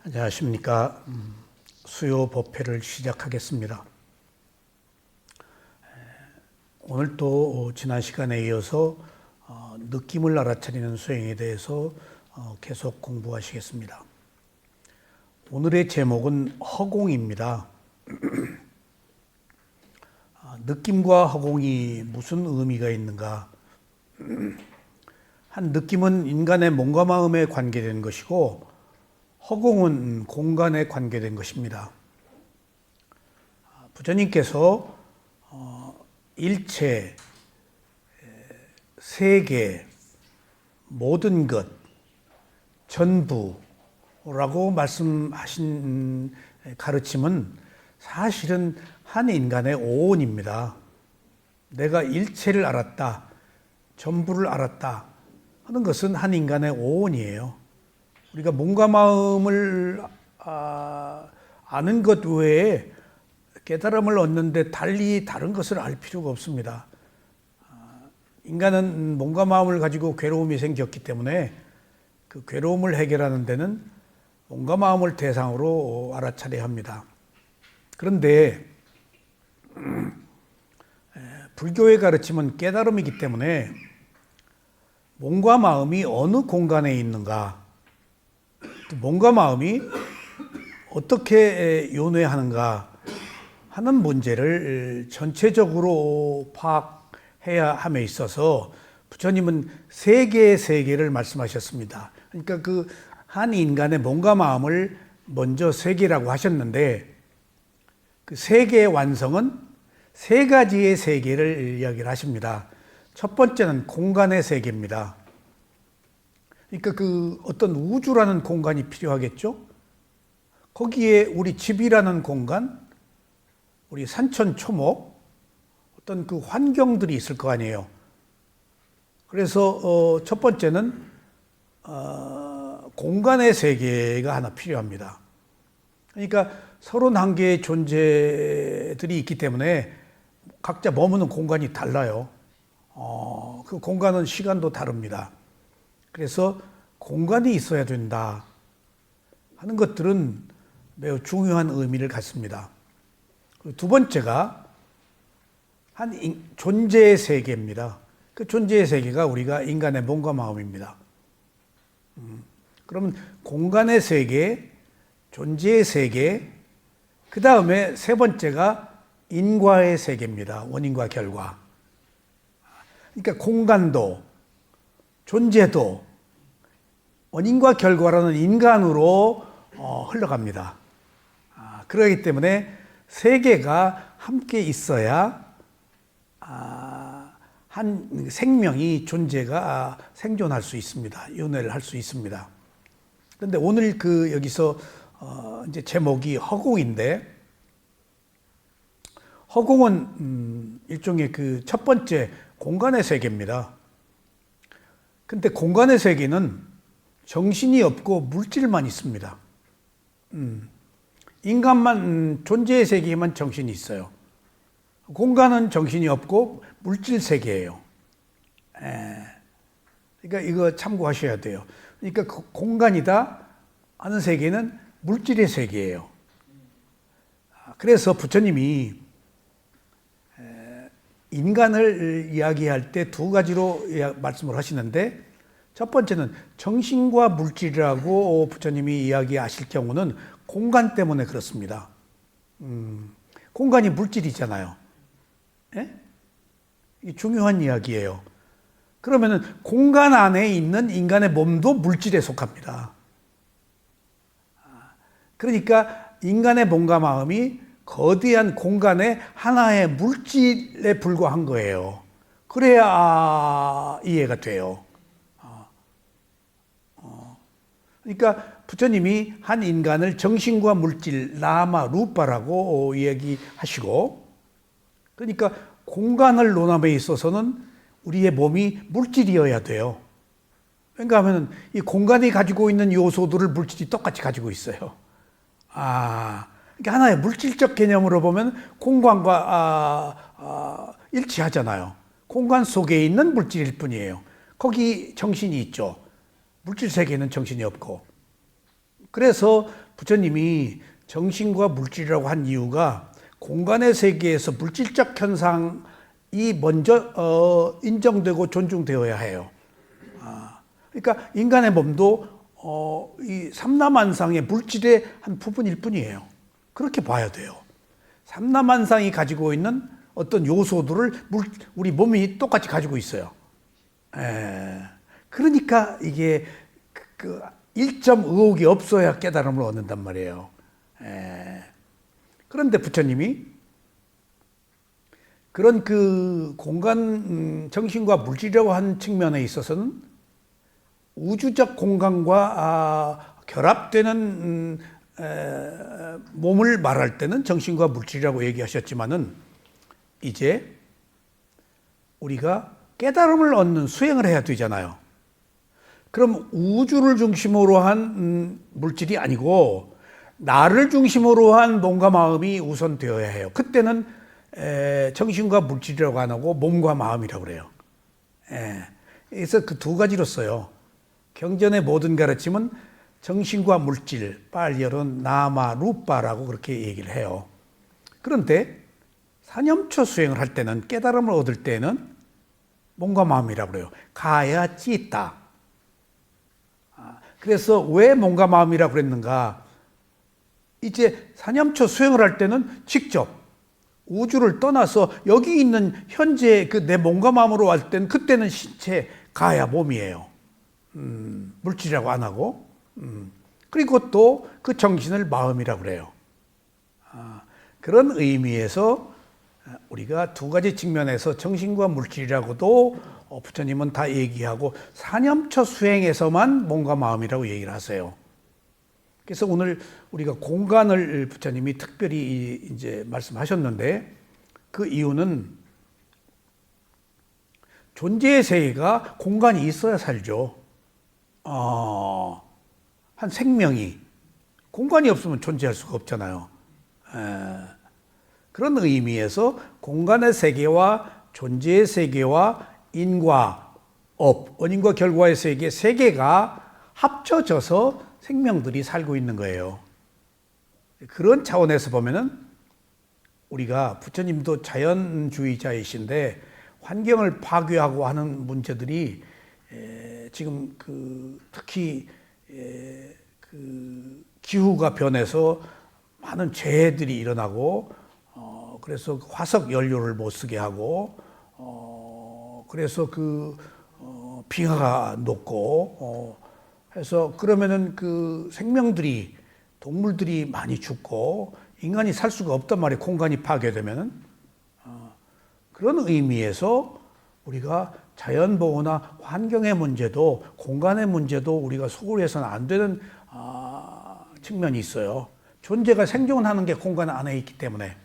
안녕하십니까. 수요 법회를 시작하겠습니다. 오늘 또 지난 시간에 이어서 느낌을 알아차리는 수행에 대해서 계속 공부하시겠습니다. 오늘의 제목은 허공입니다. 느낌과 허공이 무슨 의미가 있는가? 한 느낌은 인간의 몸과 마음에 관계된 것이고 허공은 공간에 관계된 것입니다. 부처님께서 일체, 세계, 모든 것, 전부라고 말씀하신 가르침은 사실은 한 인간의 오온입니다. 내가 일체를 알았다, 전부를 알았다 하는 것은 한 인간의 오온이에요. 우리가 몸과 마음을 아는 것 외에 깨달음을 얻는데 달리 다른 것을 알 필요가 없습니다. 인간은 몸과 마음을 가지고 괴로움이 생겼기 때문에 그 괴로움을 해결하는 데는 몸과 마음을 대상으로 알아차려야 합니다. 그런데 불교의 가르침은 깨달음이기 때문에 몸과 마음이 어느 공간에 있는가, 몸과 마음이 어떻게 요뇌하는가 하는 문제를 전체적으로 파악해야 함에 있어서 부처님은 세 개의 세계를 말씀하셨습니다. 그러니까 그 한 인간의 몸과 마음을 먼저 세계라고 하셨는데 그 세계의 완성은 세 가지의 세계를 이야기를 하십니다. 첫 번째는 공간의 세계입니다. 그러니까 그 어떤 우주라는 공간이 필요하겠죠? 거기에 우리 집이라는 공간, 우리 산천초목, 어떤 그 환경들이 있을 거 아니에요. 그래서 첫 번째는 공간의 세계가 하나 필요합니다. 그러니까 31개의 존재들이 있기 때문에 각자 머무는 공간이 달라요. 그 공간은 시간도 다릅니다. 그래서 공간이 있어야 된다 하는 것들은 매우 중요한 의미를 갖습니다. 두 번째가 한 존재의 세계입니다. 그 존재의 세계가 우리가 인간의 몸과 마음입니다. 그러면 공간의 세계, 존재의 세계, 그 다음에 세 번째가 인과의 세계입니다. 원인과 결과. 그러니까 공간도 존재도 원인과 결과라는 인간으로 흘러갑니다. 그렇기 때문에 세계가 함께 있어야 한 생명이 존재가 생존할 수 있습니다. 연애를 할 수 있습니다. 그런데 오늘 여기서 이제 제목이 허공인데 허공은 일종의 그 첫 번째 공간의 세계입니다. 근데 공간의 세계는 정신이 없고 물질만 있습니다. 인간만 존재의 세계에만 정신이 있어요. 공간은 정신이 없고 물질 세계예요. 그러니까 이거 참고하셔야 돼요. 그러니까 그 공간이다 하는 세계는 물질의 세계예요. 그래서 부처님이 인간을 이야기할 때 두 가지로 말씀을 하시는데 첫 번째는 정신과 물질이라고 부처님이 이야기하실 경우는 공간 때문에 그렇습니다. 공간이 물질이잖아요. 이게 중요한 이야기예요. 그러면은 공간 안에 있는 인간의 몸도 물질에 속합니다. 그러니까 인간의 몸과 마음이 거대한 공간의 하나의 물질에 불과한 거예요. 그래야 이해가 돼요. 그러니까 부처님이 한 인간을 정신과 물질, 라마, 루파라고 얘기하시고, 그러니까 공간을 논함에 있어서는 우리의 몸이 물질이어야 돼요. 그러니까 하면 이 공간이 가지고 있는 요소들을 물질이 똑같이 가지고 있어요. 그러니까 하나의 물질적 개념으로 보면 공간과 일치하잖아요. 공간 속에 있는 물질일 뿐이에요. 거기 정신이 있죠. 물질 세계는 정신이 없고. 그래서 부처님이 정신과 물질이라고 한 이유가 공간의 세계에서 물질적 현상이 먼저 인정되고 존중되어야 해요. 그러니까 인간의 몸도 이 삼라만상의 물질의 한 부분일 뿐이에요. 그렇게 봐야 돼요. 삼라만상이 가지고 있는 어떤 요소들을 우리 몸이 똑같이 가지고 있어요. 그러니까 이게 1점 의혹이 없어야 깨달음을 얻는단 말이에요. 그런데 부처님이 그런 그 공간, 정신과 물질이라고 한 측면에 있어서는 우주적 공간과 결합되는 몸을 말할 때는 정신과 물질이라고 얘기하셨지만은 이제 우리가 깨달음을 얻는 수행을 해야 되잖아요. 그럼 우주를 중심으로 한 물질이 아니고 나를 중심으로 한 몸과 마음이 우선 되어야 해요. 그때는 정신과 물질이라고 안 하고 몸과 마음이라고 그래요. 그래서 그 두 가지로 써요. 경전의 모든 가르침은 정신과 물질, 빨열은 나마, 루파라고 그렇게 얘기를 해요. 그런데 사념처 수행을 할 때는, 깨달음을 얻을 때는 몸과 마음이라고 그래요. 가야 찌다. 그래서 왜 몸과 마음이라고 그랬는가? 이제 사념처 수행을 할 때는 직접 우주를 떠나서 여기 있는 현재 그 내 몸과 마음으로 할 때는 그때는 신체, 가야 몸이에요. 물질이라고 안 하고. 그리고 또 그 정신을 마음이라고 그래요. 그런 의미에서 우리가 두 가지 측면에서 정신과 물질이라고도 부처님은 다 얘기하고 사념처 수행에서만 몸과 마음이라고 얘기를 하세요. 그래서 오늘 우리가 공간을 부처님이 특별히 이제 말씀하셨는데 그 이유는 존재의 세계가 공간이 있어야 살죠. 한 생명이 공간이 없으면 존재할 수가 없잖아요. 그런 의미에서 공간의 세계와 존재의 세계와 인과 업, 원인과 결과의 세계, 세 개가 합쳐져서 생명들이 살고 있는 거예요. 그런 차원에서 보면은 우리가 부처님도 자연주의자이신데 환경을 파괴하고 하는 문제들이 지금 특히 기후가 변해서 많은 재해들이 일어나고 그래서 화석 연료를 못 쓰게 하고 그래서 빙하가 녹고 해서 그러면은 그 생명들이 동물들이 많이 죽고 인간이 살 수가 없단 말이에요. 공간이 파괴되면은 그런 의미에서 우리가 자연보호나 환경의 문제도 공간의 문제도 우리가 소홀히 해서는 안 되는 측면이 있어요. 존재가 생존하는 게 공간 안에 있기 때문에.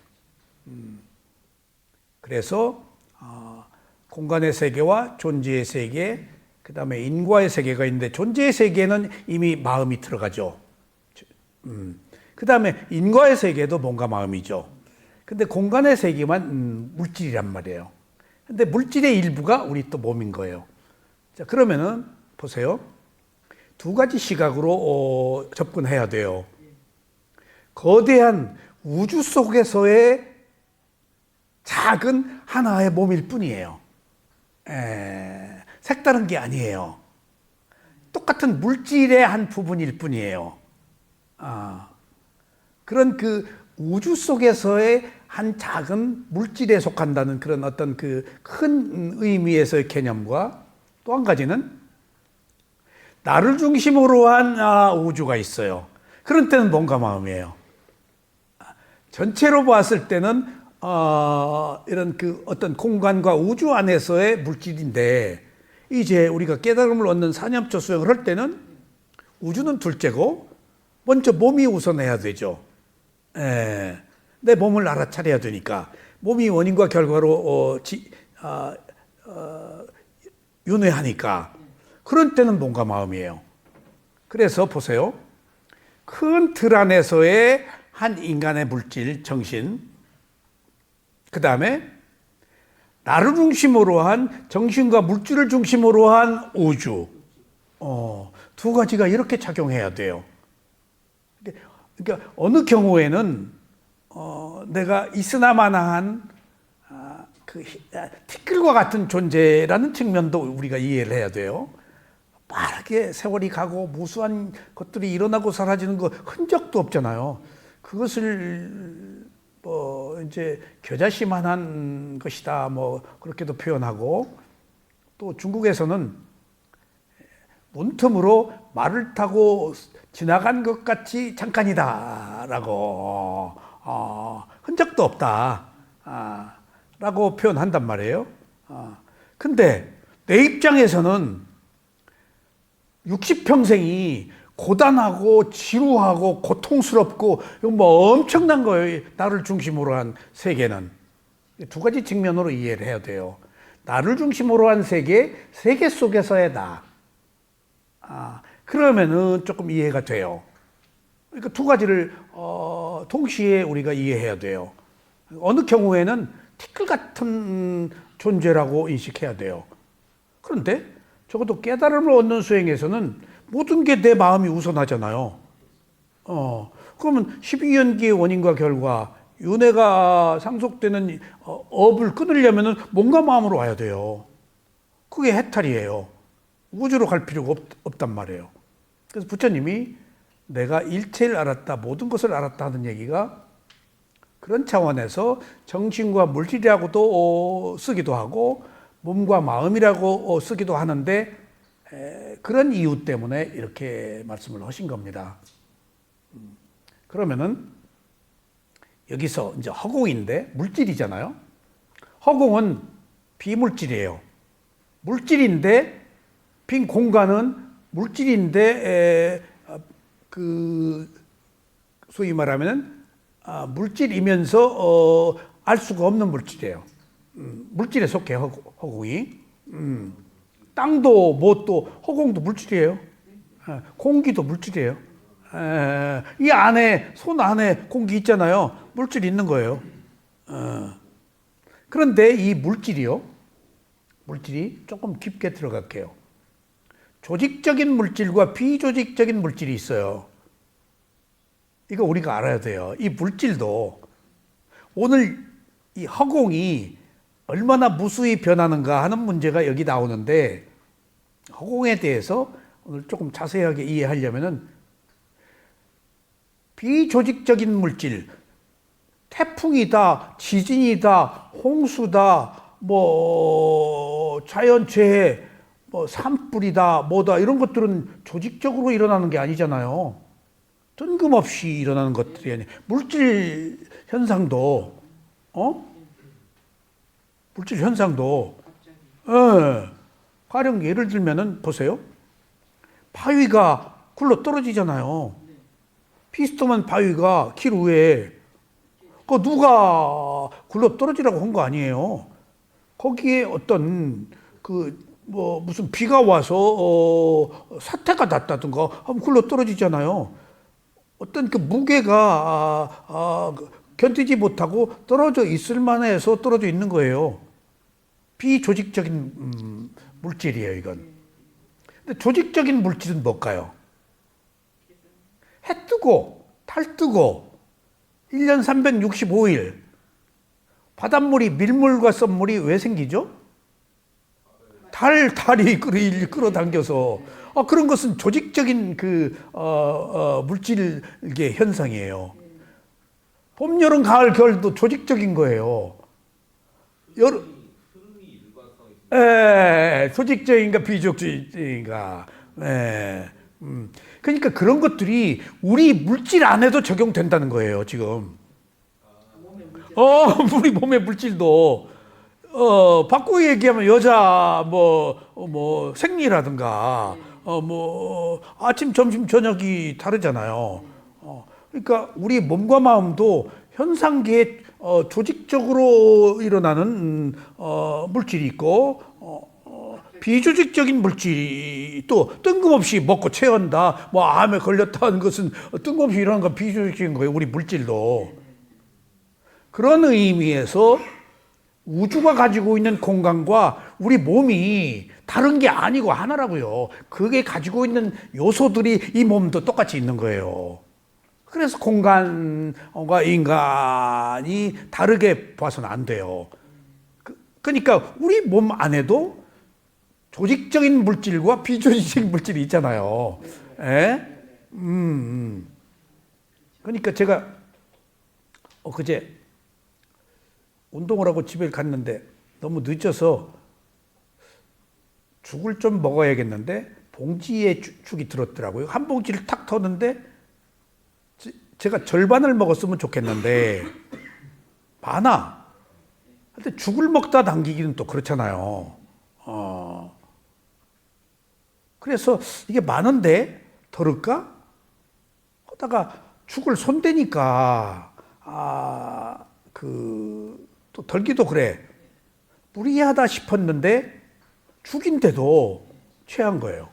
그래서 공간의 세계와 존재의 세계, 그 다음에 인과의 세계가 있는데 존재의 세계는 이미 마음이 들어가죠. 그 다음에 인과의 세계도 몸과 마음이죠. 근데 공간의 세계만 물질이란 말이에요. 근데 물질의 일부가 우리 또 몸인 거예요. 자, 그러면은 보세요. 두 가지 시각으로 접근해야 돼요. 거대한 우주 속에서의 작은 하나의 몸일 뿐이에요. 색다른 게 아니에요. 똑같은 물질의 한 부분일 뿐이에요. 그런 그 우주 속에서의 한 작은 물질에 속한다는 그런 어떤 그 큰 의미에서의 개념과 또 한 가지는 나를 중심으로 한 우주가 있어요. 그런 때는 몸과 마음이에요. 전체로 봤을 때는 이런 그 어떤 공간과 우주 안에서의 물질인데 이제 우리가 깨달음을 얻는 사념처 수행을 할 때는 우주는 둘째고 먼저 몸이 우선해야 되죠. 내 몸을 알아차려야 되니까 몸이 원인과 결과로 윤회하니까 그런 때는 몸과 마음이에요. 그래서 보세요. 큰 틀 안에서의 한 인간의 물질, 정신, 그 다음에 나를 중심으로 한 정신과 물질을 중심으로 한 우주. 두 가지가 이렇게 작용해야 돼요. 그러니까 어느 경우에는 내가 있으나마나한 티끌과 같은 존재라는 측면도 우리가 이해를 해야 돼요. 빠르게 세월이 가고 무수한 것들이 일어나고 사라지는 거 흔적도 없잖아요. 그것을 이제 겨자씨만한 것이다 그렇게도 표현하고, 또 중국에서는 문틈으로 말을 타고 지나간 것 같이 잠깐이다라고 흔적도 없다 라고 표현한단 말이에요. 근데 내 입장에서는 60평생이 고단하고 지루하고 고통스럽고 엄청난 거예요. 나를 중심으로 한 세계는. 두 가지 측면으로 이해를 해야 돼요. 나를 중심으로 한 세계 속에서의 나. 그러면은 조금 이해가 돼요. 그러니까 두 가지를 동시에 우리가 이해해야 돼요. 어느 경우에는 티끌 같은 존재라고 인식해야 돼요. 그런데 적어도 깨달음을 얻는 수행에서는 모든 게 내 마음이 우선하잖아요. 그러면 12연기의 원인과 결과, 윤회가 상속되는 업을 끊으려면 몸과 마음으로 와야 돼요. 그게 해탈이에요. 우주로 갈 필요가 없단 말이에요. 그래서 부처님이 내가 일체를 알았다, 모든 것을 알았다 하는 얘기가 그런 차원에서 정신과 물질이라고도 쓰기도 하고 몸과 마음이라고 쓰기도 하는데, 그런 이유 때문에 이렇게 말씀을 하신 겁니다. 그러면은 여기서 이제 허공인데 물질이잖아요. 허공은 비물질이에요. 물질인데 빈 공간은 물질인데 소위 말하면은 물질이면서 알 수가 없는 물질이에요. 물질에 속해 허공이. 땅도 뭣도 허공도 물질이에요. 공기도 물질이에요. 이 안에, 손 안에 공기 있잖아요. 물질이 있는 거예요. 그런데 이 물질이 조금 깊게 들어갈게요. 조직적인 물질과 비조직적인 물질이 있어요. 이거 우리가 알아야 돼요. 이 물질도 오늘 이 허공이 얼마나 무수히 변하는가 하는 문제가 여기 나오는데, 허공에 대해서 오늘 조금 자세하게 이해하려면은 비조직적인 물질, 태풍이다, 지진이다, 홍수다, 자연재해, 산불이다, 이런 것들은 조직적으로 일어나는 게 아니잖아요. 뜬금없이 일어나는 것들이 아니에요. 물질 현상도, 가령 예를 들면은 보세요. 바위가 굴러 떨어지잖아요. 피스토만 바위가 길 위에, 누가 굴러 떨어지라고 한 거 아니에요. 거기에 어떤 무슨 비가 와서 사태가 났다든가 하면 굴러 떨어지잖아요. 어떤 그 무게가 견디지 못하고 떨어져 있을 만해서 떨어져 있는 거예요. 비조직적인 물질이에요, 이건. 근데 조직적인 물질은 뭘까요? 해 뜨고 달 뜨고 1년 365일 바닷물이, 밀물과 썸물이 왜 생기죠? 달이 끌어당겨서. 그런 것은 조직적인 물질 현상이에요. 봄, 여름, 가을, 겨울도 조직적인 거예요. 조직적인가 비조직적인가. 그러니까 그런 것들이 우리 물질 안에도 적용된다는 거예요, 지금. 우리 몸의 물질도, 바꾸고 얘기하면 여자, 생리라든가, 아침, 점심, 저녁이 다르잖아요. 그러니까 우리 몸과 마음도 현상계에 조직적으로 일어나는 물질이 있고, 비조직적인 물질이 또 뜬금없이 먹고 체한다, 암에 걸렸다는 것은 뜬금없이 일어나는 건 비조직적인 거예요, 우리 물질도. 그런 의미에서 우주가 가지고 있는 공간과 우리 몸이 다른 게 아니고 하나라고요. 그게 가지고 있는 요소들이 이 몸도 똑같이 있는 거예요. 그래서 공간과 인간이 다르게 봐서는 안 돼요. 그러니까 우리 몸 안에도 조직적인 물질과 비조직적인 물질이 있잖아요. 예? 그러니까 제가 그제 운동을 하고 집에 갔는데 너무 늦어서 죽을 좀 먹어야겠는데 봉지에 죽이 들었더라고요. 한 봉지를 탁 터는데 제가 절반을 먹었으면 좋겠는데 많아. 근데 죽을 먹다 당기기는 또 그렇잖아요. 그래서 이게 많은데 덜을까? 하다가 죽을 손대니까 또 덜기도 그래. 무리하다 싶었는데 죽인데도 취한 거예요.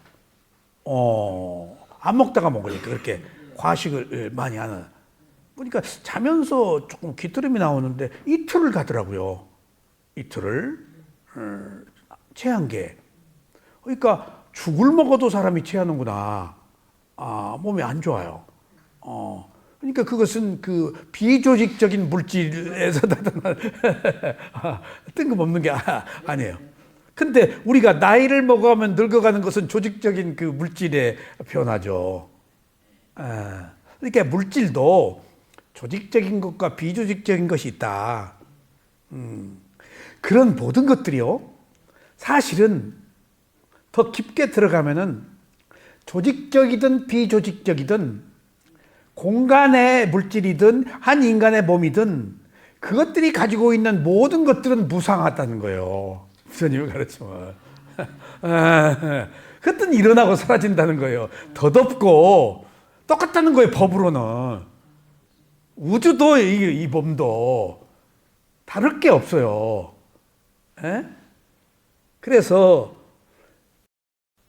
안 먹다가 먹으니까 그렇게 과식을 많이 하는. 그러니까 자면서 조금 귀트름이 나오는데 이틀을 가더라고요. 이틀을 체한 게. 그러니까 죽을 먹어도 사람이 체하는구나. 몸이 안 좋아요. 그러니까 그것은 그 비조직적인 물질에서 나타난 뜬금없는 게 아니에요. 근데 우리가 나이를 먹어가면 늙어가는 것은 조직적인 그 물질에 표현하죠. 그러니까 물질도 조직적인 것과 비조직적인 것이 있다. 그런 모든 것들이요. 사실은 더 깊게 들어가면은 조직적이든 비조직적이든 공간의 물질이든 한 인간의 몸이든 그것들이 가지고 있는 모든 것들은 무상하다는 거예요. 부처님의 가르침은. 그것들은 일어나고 사라진다는 거예요. 덧없고 똑같다는 거예요. 법으로는. 우주도 이 몸도 다를 게 없어요. 그래서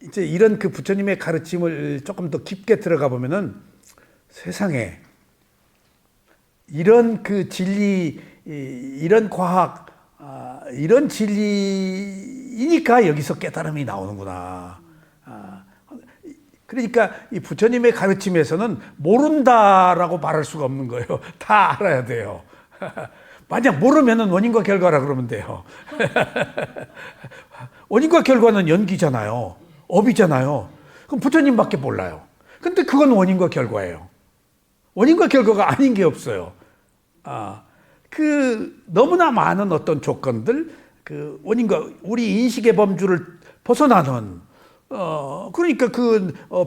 이제 이런 그 부처님의 가르침을 조금 더 깊게 들어가 보면은 세상에 이런 그 진리, 이런 과학, 이런 진리이니까 여기서 깨달음이 나오는구나. 그러니까 이 부처님의 가르침에서는 모른다라고 말할 수가 없는 거예요. 다 알아야 돼요. 만약 모르면은 원인과 결과라 그러면 돼요. 원인과 결과는 연기잖아요. 업이잖아요. 그럼 부처님밖에 몰라요. 근데 그건 원인과 결과예요. 원인과 결과가 아닌 게 없어요. 너무나 많은 어떤 조건들, 그 원인과 우리 인식의 범주를 벗어나는, 그러니까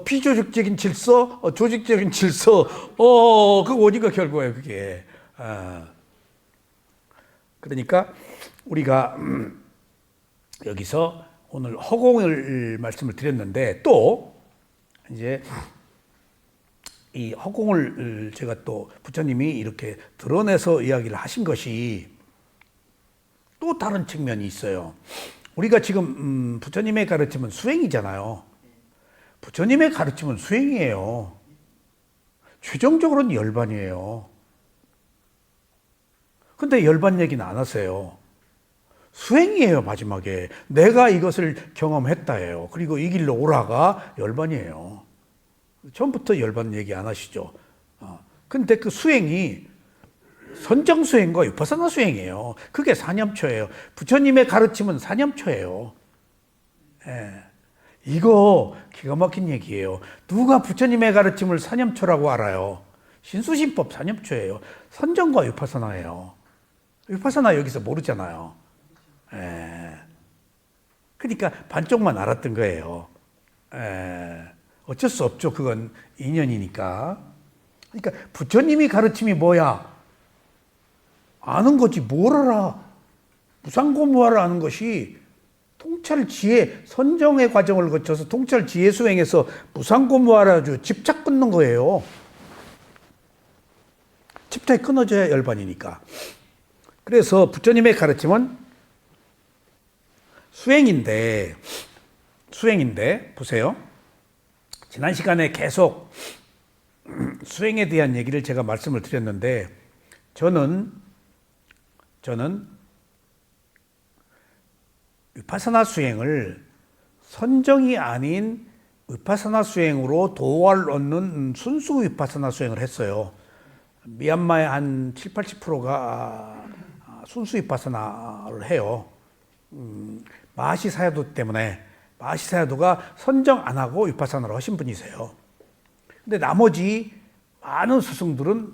비조직적인 질서, 조직적인 질서, 그 원인과 결과예요, 그게. 그러니까 우리가 여기서 오늘 허공을 말씀을 드렸는데 또 이제 이 허공을 제가 또 부처님이 이렇게 드러내서 이야기를 하신 것이 또 다른 측면이 있어요. 우리가 지금 부처님의 가르침은 수행이잖아요. 부처님의 가르침은 수행이에요. 최종적으로는 열반이에요. 근데 열반 얘기는 안 하세요. 수행이에요. 마지막에 내가 이것을 경험했다예요. 그리고 이 길로 오라가 열반이에요. 처음부터 열반 얘기 안 하시죠. 근데 그 수행이 선정 수행과 위파사나 수행이에요. 그게 사념초예요. 부처님의 가르침은 사념초예요. 이거 기가 막힌 얘기예요. 누가 부처님의 가르침을 사념초라고 알아요? 신수신법 사념초예요. 선정과 위파사나예요. 위파사나 여기서 모르잖아요. 그러니까 반쪽만 알았던 거예요. 어쩔 수 없죠. 그건 인연이니까. 그러니까 부처님이 가르침이 뭐야? 아는 거지. 뭘 알아? 무상고무화를 아는 것이 통찰지혜, 선정의 과정을 거쳐서 통찰지혜 수행해서 무상고무화를 아주 집착 끊는 거예요. 집착이 끊어져야 열반이니까. 그래서 부처님의 가르침은 수행인데 보세요. 지난 시간에 계속 수행에 대한 얘기를 제가 말씀을 드렸는데 저는 위파사나 수행을 선정이 아닌 위파사나 수행으로 도화를 얻는 순수 위파사나 수행을 했어요. 미얀마의 한 7, 80%가 순수 위파사나를 해요. 마하시 사야도 때문에 마하시 사야도가 선정 안 하고 위파사나를 하신 분이세요. 근데 나머지 많은 스승들은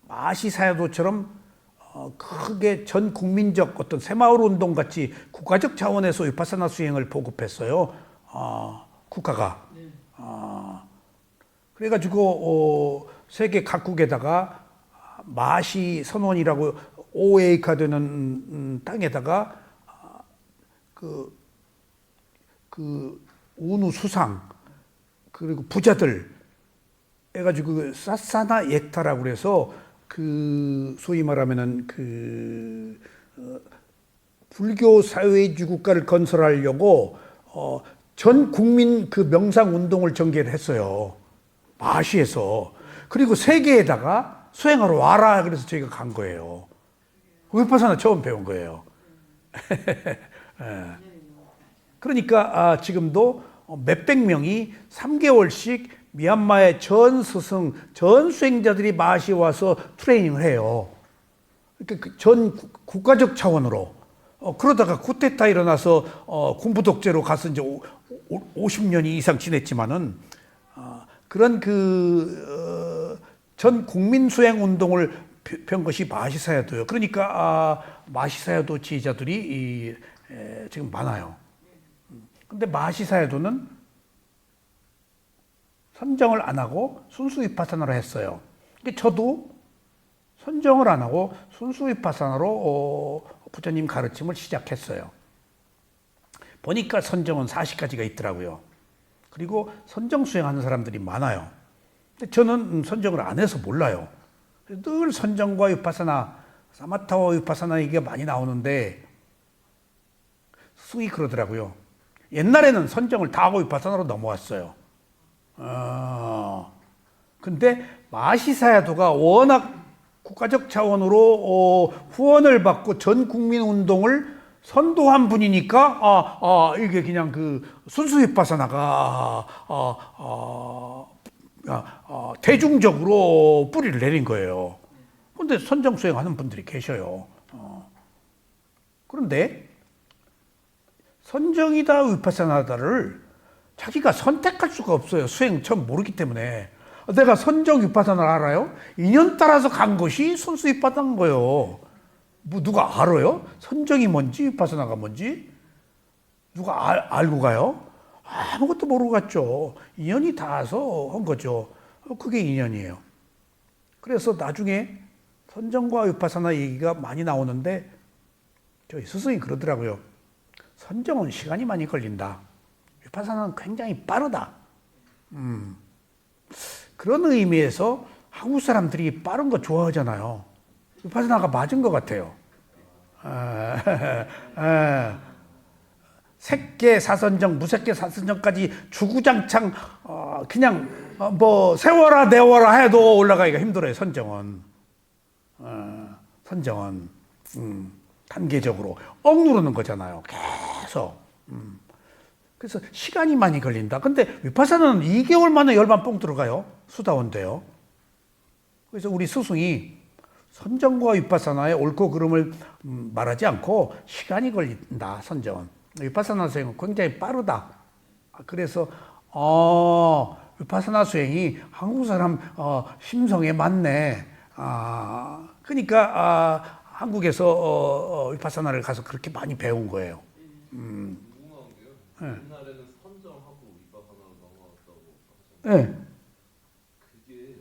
마하시 사야도처럼 크게 전 국민적 어떤 새마을 운동 같이 국가적 차원에서 위파사나 수행을 보급했어요. 국가가. 그래가지고 세계 각국에다가 마하시 선원이라고 OA가 되는 땅에다가 그 운우 수상 그리고 부자들 해가지고 그 사사나 옅타라고 그래서 그 소위 말하면은 불교 사회주의 국가를 건설하려고 전 국민 그 명상 운동을 전개를 했어요. 마하시에서. 그리고 세계에다가 수행하러 와라 그래서 저희가 간 거예요. 위파사나 처음 배운 거예요. 그러니까 지금도 몇백 명이 3개월씩 미얀마의 전 스승, 전 수행자들이 마하시에 와서 트레이닝을 해요. 그러니까 전 국가적 차원으로. 그러다가 쿠데타 일어나서 군부 독재로 가서 이제 50년이 이상 지냈지만은 그런 전 국민 수행 운동을 편 것이 마하시 사야도요. 그러니까 마하시 사야도 지휘자들이 지금 많아요. 근데 마하시 사야도는 선정을 안 하고 순수 위파사나로 했어요. 근데 저도 선정을 안 하고 순수 위파사나로 부처님 가르침을 시작했어요. 보니까 선정은 40가지가 있더라고요. 그리고 선정 수행하는 사람들이 많아요. 근데 저는 선정을 안 해서 몰라요. 늘 선정과 위파사나, 사마타와 위파사나 얘기가 많이 나오는데 스승이 그러더라고요. 옛날에는 선정을 다 하고 위파사나로 넘어왔어요. 근데 마하시 사야도가 워낙 국가적 차원으로 후원을 받고 전 국민 운동을 선도한 분이니까 이게 그냥 그 순수 위파사나가 대중적으로 뿌리를 내린 거예요. 그런데 선정 수행하는 분들이 계셔요. 그런데 선정이다 위파사나다를 자기가 선택할 수가 없어요. 수행 처음 모르기 때문에. 내가 선정 위파사나를 알아요? 인연 따라서 간 것이 순수 위파사나인 거예요. 뭐 누가 알아요? 선정이 뭔지 위파사나가 뭔지? 누가 알고 가요? 아무것도 모르고 갔죠. 인연이 닿아서 한 거죠. 그게 인연이에요. 그래서 나중에 선정과 위파사나 얘기가 많이 나오는데 저희 스승이 그러더라고요. 선정은 시간이 많이 걸린다. 위파사나는 굉장히 빠르다. 그런 의미에서 한국 사람들이 빠른 거 좋아하잖아요. 위파사나가 맞은 것 같아요. 색계 사선정, 무색계 사선정까지 주구장창 그냥 뭐 세워라 내워라 해도 올라가기가 힘들어요. 선정은 단계적으로 억누르는 거잖아요. 계속. 그래서 시간이 많이 걸린다. 근데 위파사나는 2개월 만에 열반 뽕 들어가요. 수다원돼요. 그래서 우리 스승이 선정과 위파사나의 옳고 그름을 말하지 않고 시간이 걸린다. 선정은. 위파사나 수행은 굉장히 빠르다. 그래서 위파사나 수행이 한국 사람 심성에 맞네. 그러니까 한국에서 위파사나를 가서 그렇게 많이 배운 거예요. 궁금한 게요. 옛날에는 선정하고 위파사나로 넘어왔다고 하셨는데 네. 그게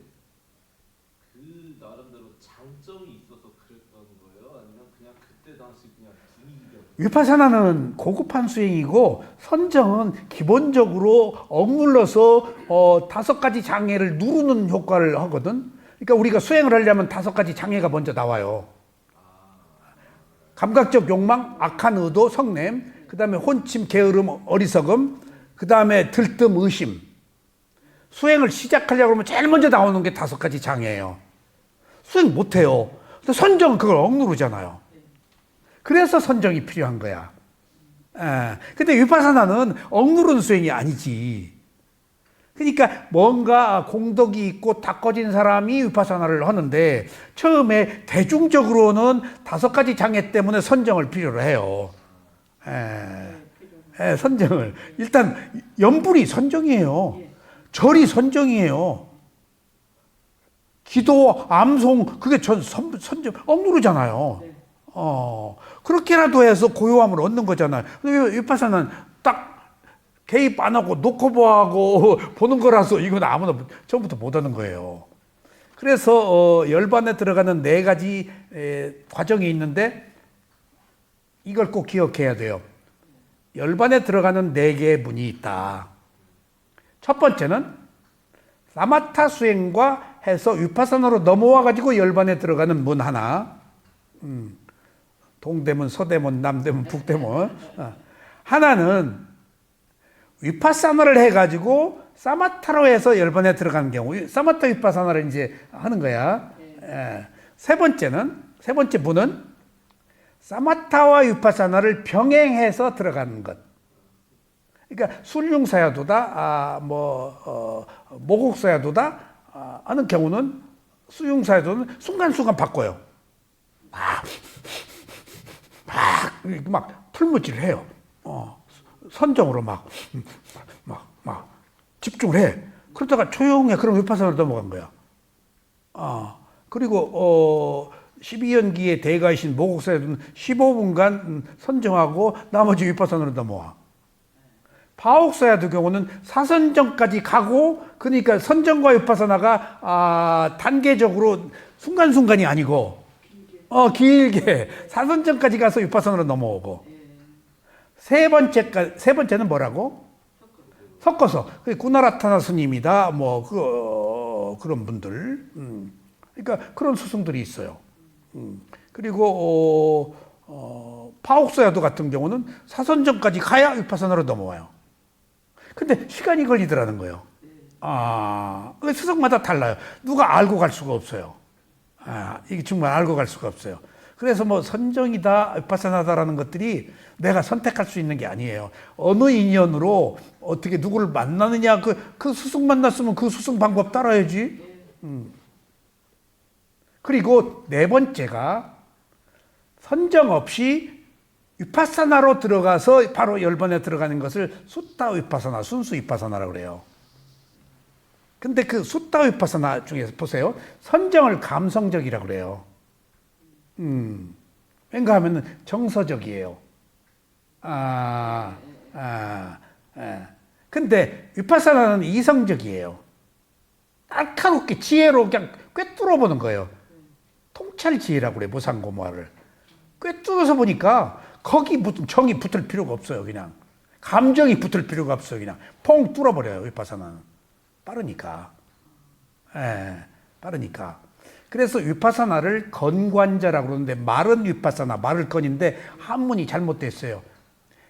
그 나름대로 장점이 있어서 그랬던 거예요? 아니면 그냥 그때 당시 그냥 분위기가 위파사나는 고급한 수행이고 선정은 기본적으로 억눌러서 5가지 장애를 누르는 효과를 하거든. 그러니까 우리가 수행을 하려면 5가지 장애가 먼저 나와요. 감각적 욕망, 악한 의도, 성냄, 그 다음에 혼침, 게으름, 어리석음, 그 다음에 들뜸, 의심. 수행을 시작하려고 하면 제일 먼저 나오는 게 5가지 장애예요. 수행 못해요. 근데 선정은 그걸 억누르잖아요. 그래서 선정이 필요한 거야. 근데 위파사나는 억누르는 수행이 아니지. 그러니까 뭔가 공덕이 있고 닦아진 사람이 위파사나를 하는데 처음에 대중적으로는 5가지 장애 때문에 선정을 필요로 해요. 선정을. 일단 염불이 선정이에요. 절이 선정이에요. 기도, 암송, 그게 선정, 억누르잖아요. 그렇게라도 해서 고요함을 얻는 거잖아요. 위파사나는 딱 개입 안 하고 놓고 보고 보는 거라서 이건 아무나 처음부터 못 하는 거예요. 그래서 열반에 들어가는 4가지 과정이 있는데 이걸 꼭 기억해야 돼요. 열반에 들어가는 4개의 문이 있다. 첫 번째는 사마타 수행과 해서 위파사나로 넘어와 가지고 열반에 들어가는 문 하나. 동대문, 서대문, 남대문, 북대문. 하나는 위파사나를 해가지고 사마타로 해서 열반에 들어가는 경우, 사마타 위파사나를 이제 하는 거야. 세 번째 문은 사마타와 위파사나를 병행해서 들어가는 것. 그러니까 술융사야도다, 모곡사야도다 하는 경우는 수융사야도는 순간순간 바꿔요. 막 풀무질을 해요. 선정으로 막 집중을 해. 그러다가 조용해. 그럼 위파사나로 넘어간 거야. 그리고 12연기의 대가이신 모곡사야도는 15분간 선정하고 나머지 위파사나로 넘어와. 파옥사야도 경우는 사선정까지 가고, 그러니까 선정과 위파사나가 단계적으로 순간순간이 아니고 길게 사선정까지 가서 위파사나로 넘어오고. 세 번째는 뭐라고? 섞어서. 구나라타나 스님이다. 그런 분들. 그러니까 그런 스승들이 있어요. 그리고 파옥사야도 같은 경우는 사선정까지 가야 위파사나로 넘어와요. 근데 시간이 걸리더라는 거예요. 스승마다 달라요. 누가 알고 갈 수가 없어요. 이게 정말 알고 갈 수가 없어요. 그래서 선정이다, 위파사나다라는 것들이 내가 선택할 수 있는 게 아니에요. 어느 인연으로 어떻게 누구를 만나느냐, 그 스승 만났으면 그 스승 방법 따라야지. 그리고 4번째가 선정 없이 위파사나로 들어가서 바로 열반에 들어가는 것을 수타 위파사나, 순수 위파사나라고 그래요. 근데 그 수타 위파사나 중에서 보세요. 선정을 감성적이라고 그래요. 왠가 하면 정서적이에요. 근데 위파사나는 이성적이에요. 날카롭게 지혜로 그냥 꿰뚫어 보는 거예요. 통찰 지혜라고 그래, 무상고모화를. 꿰뚫어서 보니까 거기 무슨 정이 붙을 필요가 없어요, 그냥. 감정이 붙을 필요가 없어요, 그냥. 퐁 뚫어버려요, 위파사나는. 빠르니까. 빠르니까. 그래서 위파사나를 건관자라고 그러는데, 말은 위파사나, 말을 건인데 한문이 잘못됐어요.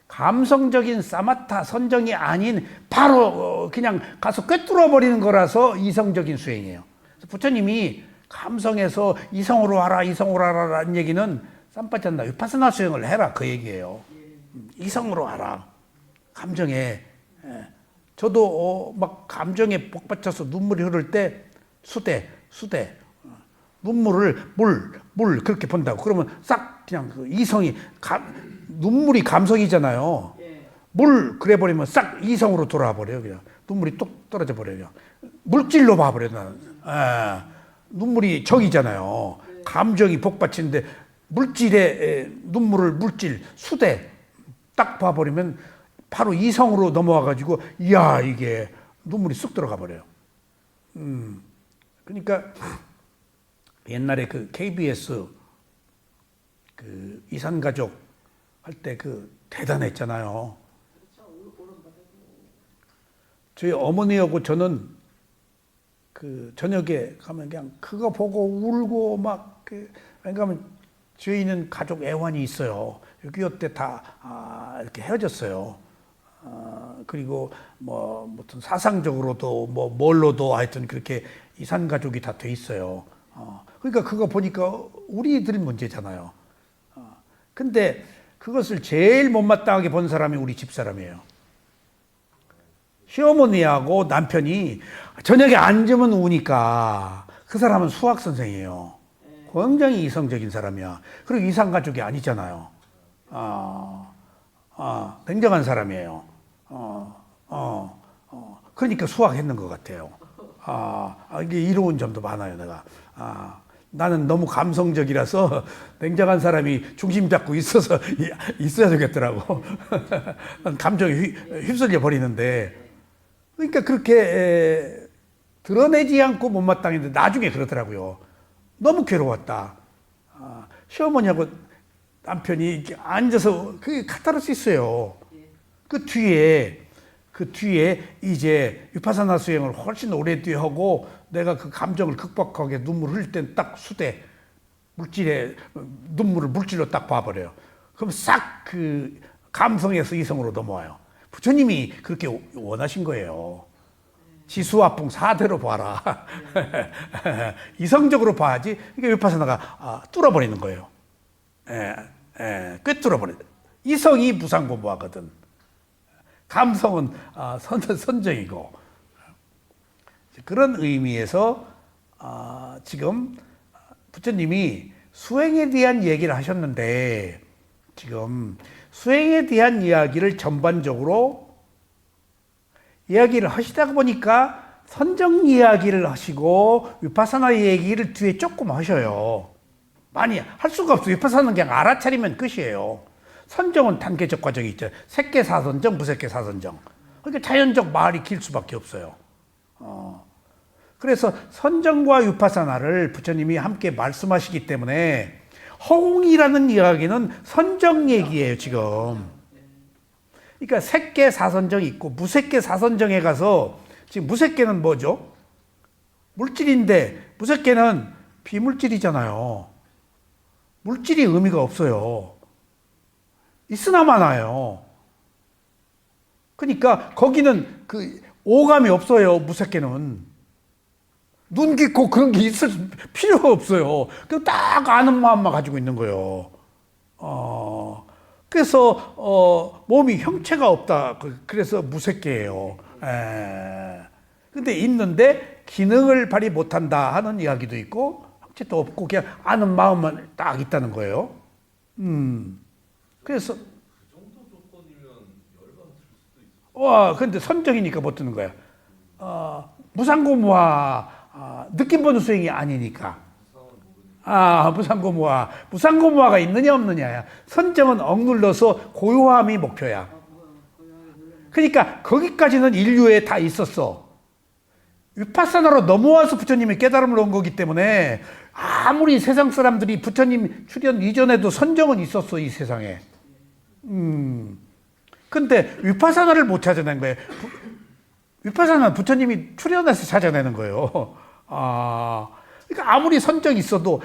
감성적인 사마타 선정이 아닌 바로 그냥 가서 꿰뚫어 버리는 거라서 이성적인 수행이에요. 부처님이 감성에서 이성으로 하라, 이성으로 하라라는 얘기는 쌈빠졌나 위파사나 수행을 해라 그 얘기예요. 이성으로 하라. 감정에. 저도 막 감정에 복받쳐서 눈물이 흐를 때 수대 눈물을 물 그렇게 본다고. 그러면 싹 그냥 그 이성이 눈물이 감성이잖아요. 물 그래 버리면 싹 이성으로 돌아와 버려요. 그냥 눈물이 뚝 떨어져 버려요. 물질로 봐버려 나는. 눈물이 정이잖아요. 감정이 복받치는데 물질에 눈물을 물질 수대 딱 봐버리면 바로 이성으로 넘어와 가지고 이야 이게 눈물이 쑥 들어가 버려요. 그러니까 옛날에 그 KBS 그 이산가족 할 때 그 대단했잖아요. 저희 어머니하고 저는 그 저녁에 가면 그냥 그거 보고 울고 막 왜냐하면 저희는 가족 애환이 있어요. 6.25 때 다 이렇게 헤어졌어요. 그리고 무슨 사상적으로도 뭘로도 하여튼 그렇게 이산 가족이 다 돼 있어요. 그러니까 그거 보니까 우리들 문제잖아요. 근데 그것을 제일 못마땅하게 본 사람이 우리 집사람이에요. 시어머니하고 남편이 저녁에 앉으면 우니까 그 사람은 수학 선생이에요. 굉장히 이성적인 사람이야. 그리고 이상가족이 아니잖아요. 냉정한 사람이에요. 그러니까 수학했는 것 같아요. 이게 이로운 점도 많아요, 내가. 나는 너무 감성적이라서 냉정한 사람이 중심 잡고 있어야 되겠더라고. 감정에 휩쓸려 버리는데. 그러니까 그렇게 드러내지 않고 못마땅했는데 나중에 그러더라고요. 너무 괴로웠다. 시어머니하고 남편이 이렇게 앉아서 그게 카타르시스 있어요. 그 뒤에 이제 위파사나 수행을 훨씬 오래 뒤에 하고 내가 그 감정을 극복하게 눈물 흘릴 땐 딱 수대 물질에 눈물을 물질로 딱 봐버려요. 그럼 싹 그 감성에서 이성으로 넘어와요. 부처님이 그렇게 원하신 거예요. 지수화풍 4대로 봐라. 이성적으로 봐야지. 이게 위파사나가 뚫어버리는 거예요. 꿰뚫어버리는. 이성이 무상고무하거든. 감성은 선정이고. 그런 의미에서 지금 부처님이 수행에 대한 얘기를 하셨는데 지금 수행에 대한 이야기를 전반적으로 이야기를 하시다 보니까 선정 이야기를 하시고 위파사나 얘기를 뒤에 조금 하셔요. 많이 할 수가 없어요. 위파사나는 그냥 알아차리면 끝이에요. 선정은 단계적 과정이 있죠. 색계 사선정, 무색계 사선정. 그러니까 자연적 말이 길 수밖에 없어요. 그래서 선정과 위파사나를 부처님이 함께 말씀하시기 때문에 허공이라는 이야기는 선정 얘기예요, 지금. 그러니까 색계 사선정이 있고 무색계 사선정에 가서 지금 무색계는 뭐죠? 물질인데 무색계는 비물질이잖아요. 물질이 의미가 없어요. 있으나 마나요. 그러니까 거기는 그 오감이 없어요. 무색계는. 눈, 귀, 코 그런 게 있을 필요가 없어요. 그 딱 아는 마음만 가지고 있는 거예요. 그래서 몸이 형체가 없다. 그래서 무색계예요. 근데 있는데 기능을 발휘 못한다 하는 이야기도 있고 형체도 없고 그냥 아는 마음만 딱 있다는 거예요. 그래서 그 정도 조건이면 열반 들 수도 있어. 근데 선정이니까 못 드는 거야. 무상고무화 느낌 보는 수행이 아니니까. 무상고무화가 있느냐 없느냐야. 선정은 억눌러서 고요함이 목표야. 그러니까 거기까지는 인류에 다 있었어. 위파사나로 넘어와서 부처님이 깨달음을 얻은 거기 때문에 아무리 세상 사람들이 부처님 출현 이전에도 선정은 있었어, 이 세상에. 근데 위파사나를 못 찾아낸 거예요. 위파사나는 부처님이 출현해서 찾아내는 거예요. 그러니까 아무리 선정이 있어도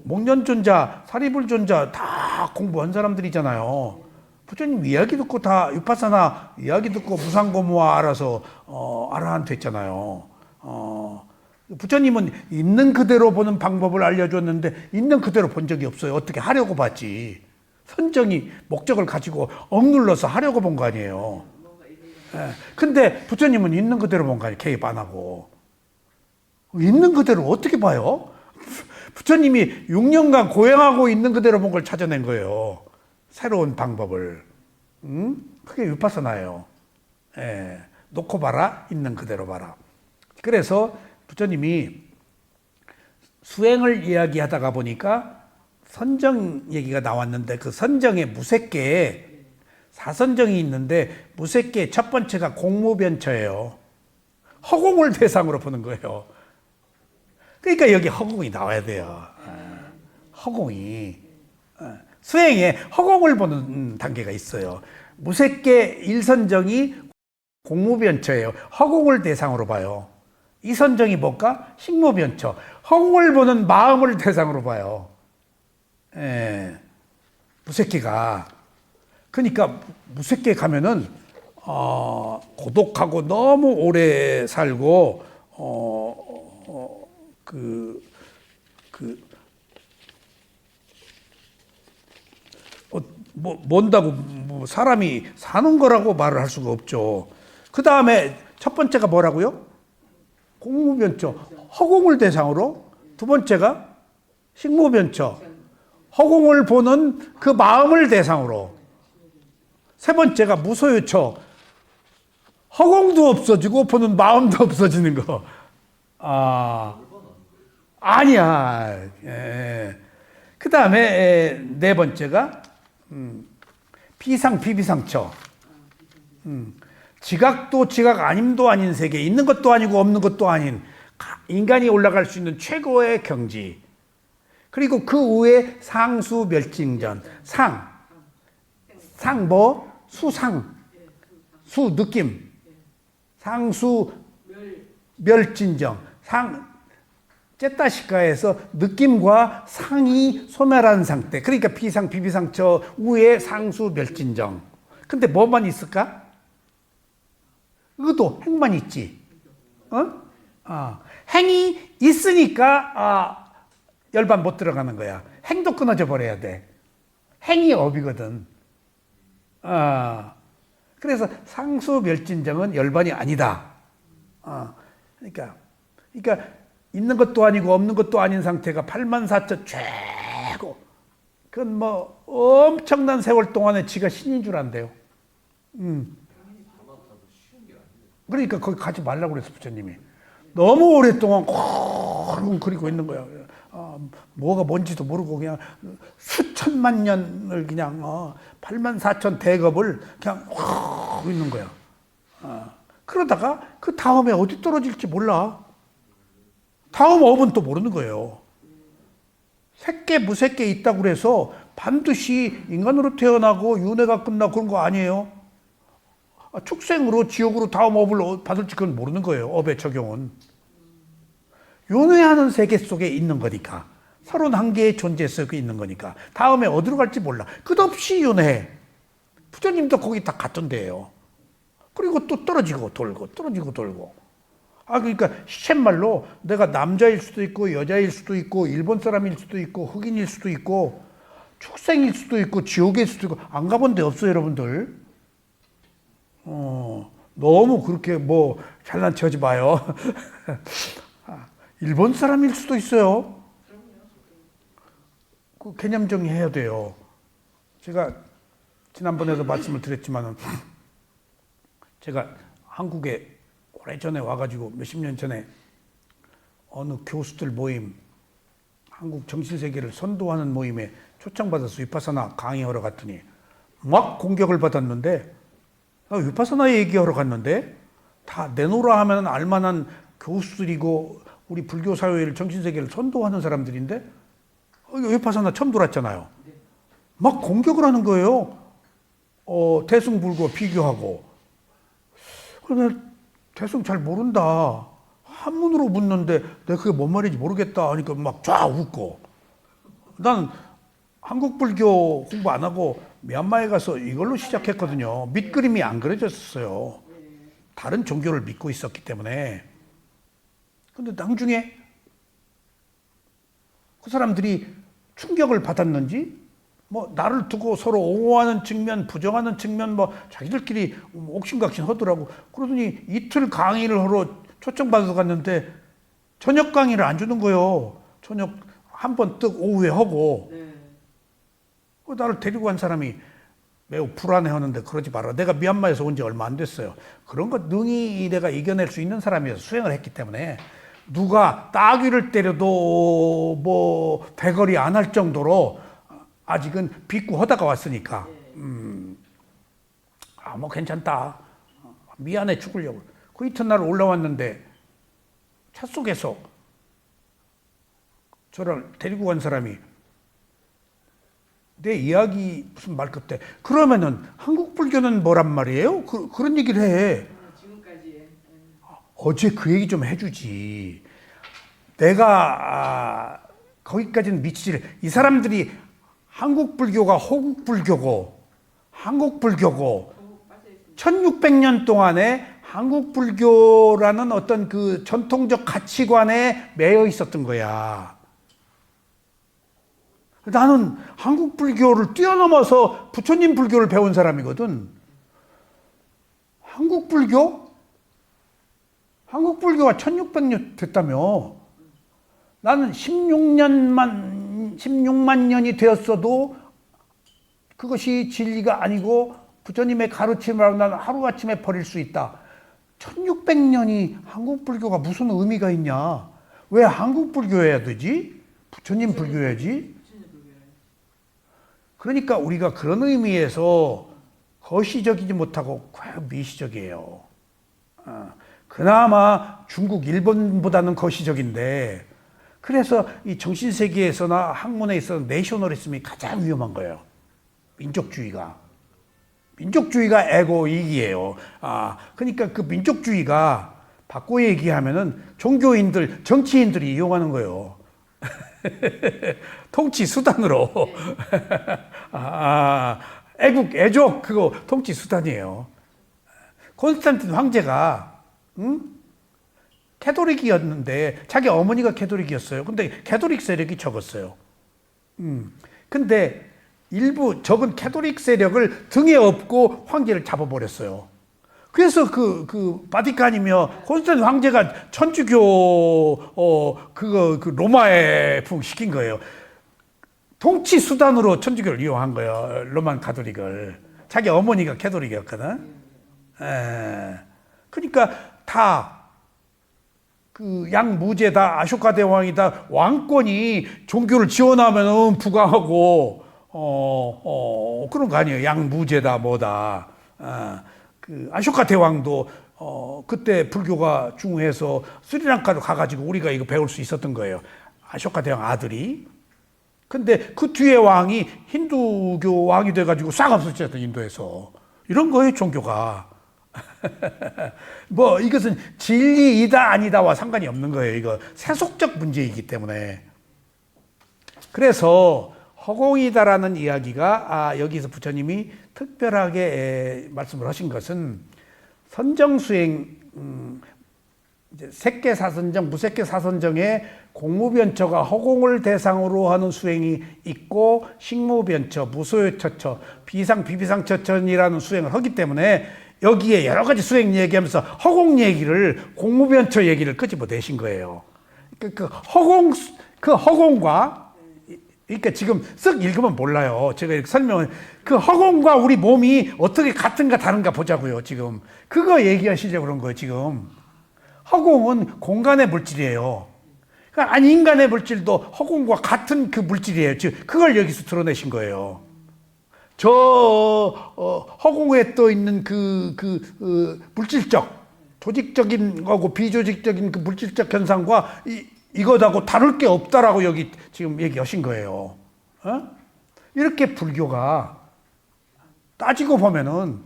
목련존자, 사리불존자 다 공부한 사람들이잖아요. 부처님 이야기 듣고 다 위파사나 이야기 듣고 무상고무화 알아서 아라한트 됐잖아요. 부처님은 있는 그대로 보는 방법을 알려줬는데 있는 그대로 본 적이 없어요. 어떻게 하려고 봤지. 선정이 목적을 가지고 억눌러서 하려고 본 거 아니에요. 근데 부처님은 있는 그대로 본 거 아니에요. 개입 안 하고. 있는 그대로 어떻게 봐요? 부처님이 6년간 고행하고 있는 그대로 본 걸 찾아낸 거예요. 새로운 방법을. 그게 위파사나예요. 놓고 봐라, 있는 그대로 봐라. 그래서 부처님이 수행을 이야기하다가 보니까 선정 얘기가 나왔는데 그 선정의 무색계에 사선정이 있는데 무색계 첫 번째가 공무변처예요. 허공을 대상으로 보는 거예요. 그러니까 여기 허공이 나와야 돼요. 허공이. 수행에 허공을 보는 단계가 있어요. 무색계 1선정이 공무변처예요. 허공을 대상으로 봐요. 2선정이 뭘까? 식무변처. 허공을 보는 마음을 대상으로 봐요. 무색계가. 그러니까 무색계 가면은 고독하고 너무 오래 살고 뭔다고 사람이 사는 거라고 말을 할 수가 없죠. 그 다음에 첫 번째가 뭐라고요? 공무변처, 허공을 대상으로. 두 번째가 식무변처, 허공을 보는 그 마음을 대상으로. 세 번째가 무소유처, 허공도 없어지고 보는 마음도 없어지는 거. 아니야. 예. 그 다음에 네 번째가 비상 비비상처. 지각도 지각 아님도 아닌 세계, 있는 것도 아니고 없는 것도 아닌 인간이 올라갈 수 있는 최고의 경지. 그리고 그 후에 상수 멸진전. 상 뭐? 수상. 수 느낌. 상수 멸진정. 째따시카에서 느낌과 상이 소멸한 상태. 그러니까 비상 비비상처 후에 상수 멸진정. 근데 뭐만 있을까? 의도, 행만 있지. 행이 있으니까 열반 못 들어가는 거야. 행도 끊어져 버려야 돼. 행이 업이거든. 그래서 상수 멸진정은 열반이 아니다. 그러니까 있는 것도 아니고 없는 것도 아닌 상태가 84,000 최고. 그건 뭐 엄청난 세월 동안에 지가 신인 줄 안대요. 그러니까 거기 가지 말라고 그랬어, 부처님이. 너무 오랫동안 그리고 있는 거야. 뭐가 뭔지도 모르고 그냥 수천만 년을 그냥 84,000 대겁을 그냥 있는 거야. 그러다가 그 다음에 어디 떨어질지 몰라. 다음 업은 또 모르는 거예요. 새끼 무새끼 있다고 그래서 반드시 인간으로 태어나고 윤회가 끝나고 그런 거 아니에요. 축생으로 지옥으로 다음 업을 받을지 그건 모르는 거예요. 업의 적용은. 윤회하는 세계 속에 있는 거니까. 31개의 존재 속에 있는 거니까. 다음에 어디로 갈지 몰라. 끝없이 윤회. 부처님도 거기 다 갔던 데예요. 그리고 또 떨어지고 돌고 떨어지고 돌고. 그러니까 시쳇말로 내가 남자일 수도 있고 여자일 수도 있고 일본 사람일 수도 있고 흑인일 수도 있고 축생일 수도 있고 지옥일 수도 있고 안 가본 데 없어요, 여러분들. 너무 그렇게 뭐 잘난 척하지 마요. 일본 사람일 수도 있어요. 그 개념 정리해야 돼요. 제가 지난번에도 말씀을 드렸지만은 제가 한국에 오래전에 와가지고 몇십 년 전에 어느 교수들 모임, 한국 정신세계를 선도하는 모임에 초청받아서 위파사나 강의하러 갔더니 막 공격을 받았는데, 위파사나 얘기하러 갔는데 다 내놓으라 하면 알만한 교수들이고 우리 불교 사회를 정신세계를 선도하는 사람들인데 위파사나 처음 들어왔잖아요. 막 공격을 하는 거예요. 대승불교 비교하고. 그래서 대승 잘 모른다. 한문으로 묻는데 내가 그게 뭔 말인지 모르겠다 하니까 막 쫙 웃고. 난 한국 불교 공부 안 하고 미얀마에 가서 이걸로 시작했거든요. 밑그림이 안 그려졌었어요. 다른 종교를 믿고 있었기 때문에. 근데 나중에 그 사람들이 충격을 받았는지 뭐 나를 두고 서로 옹호하는 측면, 부정하는 측면 뭐 자기들끼리 옥신각신 하더라고. 그러더니 이틀 강의를 하러 초청받아서 갔는데 저녁 강의를 안 주는 거예요. 저녁 한 번 뜩 오후에 하고. 나를 데리고 간 사람이 매우 불안해하는데 그러지 마라. 내가 미얀마에서 온 지 얼마 안 됐어요. 그런 거 능히 내가 이겨낼 수 있는 사람이어서 수행을 했기 때문에 누가 따귀를 때려도 뭐 대거리 안 할 정도로 아직은 빚고 하다가 왔으니까 뭐 괜찮다. 미안해 죽으려고. 그 이튿날 올라왔는데 차 속에서 저를 데리고 간 사람이 내 이야기 무슨 말 끝에 그러면은 한국 불교는 뭐란 말이에요? 그런 얘기를 해. 지금까지. 어제 그 얘기 좀 해주지. 내가 거기까지는 미치지. 이 사람들이 한국 불교가 호국 불교고 한국 불교고 1600년 동안에 한국 불교라는 어떤 그 전통적 가치관에 매여 있었던 거야. 나는 한국 불교를 뛰어넘어서 부처님 불교를 배운 사람이거든. 한국 불교? 한국 불교가 1600년 됐다며. 나는 16만 년이 되었어도 그것이 진리가 아니고 부처님의 가르침을 나는 하루아침에 버릴 수 있다. 1600년이 한국 불교가 무슨 의미가 있냐? 왜 한국 불교여야 되지? 부처님 불교여야지? 그러니까 우리가 그런 의미에서 거시적이지 못하고 과연 미시적이에요. 그나마 중국, 일본보다는 거시적인데, 그래서 이 정신세계에서나 학문에 있어서 내셔널리즘이 가장 위험한 거예요. 민족주의가. 민족주의가 에고 이익이에요. 그러니까 그 민족주의가 바꿔 얘기하면은 종교인들, 정치인들이 이용하는 거예요. 통치 수단으로. 애국, 애족, 그거 통치 수단이에요. 콘스탄틴 황제가, 캐톨릭이었는데, 자기 어머니가 캐톨릭이었어요. 근데 캐톨릭 세력이 적었어요. 근데 일부 적은 캐톨릭 세력을 등에 업고 황제를 잡아버렸어요. 그래서 그 바티칸이며 콘스탄틴 황제가 천주교 그 로마에 시킨 거예요. 통치 수단으로 천주교를 이용한 거예요. 로만 가톨릭을. 자기 어머니가 캐톨릭이었거든. 그러니까 다 그 양무제다, 아쇼카 대왕이다, 왕권이 종교를 지원하면은 부강하고 그런 거 아니에요. 양무제다 뭐다. 그 아쇼카 대왕도 그때 불교가 중흥해서 스리랑카로 가가지고 우리가 이거 배울 수 있었던 거예요. 아쇼카 대왕 아들이. 근데 그 뒤에 왕이 힌두교 왕이 돼가지고 싹 없어졌어, 인도에서. 이런 거예요, 종교가. 뭐 이것은 진리이다 아니다와 상관이 없는 거예요. 이거 세속적 문제이기 때문에. 그래서 허공이다라는 이야기가 여기서 부처님이 특별하게 말씀을 하신 것은 선정수행, 색계사선정, 무색계사선정에 공무변처가 허공을 대상으로 하는 수행이 있고 식무변처, 무소유처처, 비상, 비비상처처이라는 수행을 하기 때문에 여기에 여러 가지 수행 얘기하면서 허공 얘기를, 공무변처 얘기를 끄집어내신 거예요. 그 허공과, 그러니까 지금 쓱 읽으면 몰라요. 제가 이렇게 설명을, 그 허공과 우리 몸이 어떻게 같은가 다른가 보자고요, 지금. 그거 얘기하시려고 그런 거예요, 지금. 허공은 공간의 물질이에요. 그러니까 아니, 인간의 물질도 허공과 같은 그 물질이에요. 즉, 그걸 여기서 드러내신 거예요. 허공에 떠 있는 물질적, 조직적인 거고 비조직적인 그 물질적 현상과 이것하고 다를 게 없다라고 여기 지금 얘기하신 거예요. 이렇게 불교가 따지고 보면은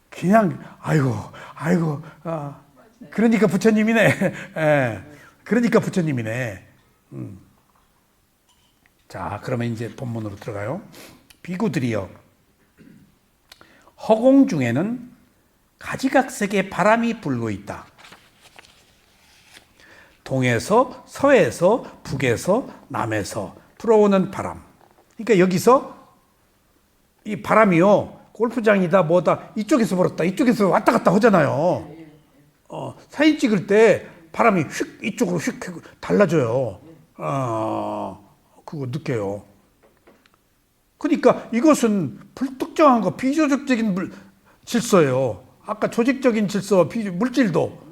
그냥 아이고 그러니까 부처님이네. 그러니까 부처님이네. 자, 그러면 이제 본문으로 들어가요. 비구들이여, 허공 중에는 가지각색의 바람이 불고 있다. 동에서, 서에서, 북에서, 남에서 불어오는 바람. 그러니까 여기서 이 바람이요, 골프장이다 뭐다 이쪽에서 불었다 이쪽에서 왔다 갔다 하잖아요. 사진 찍을 때 바람이 휙 이쪽으로 휙 달라져요. 그거 느껴요. 그러니까 이것은 불특정한 거, 비조직적인 질서예요. 아까 조직적인 질서와 물질도.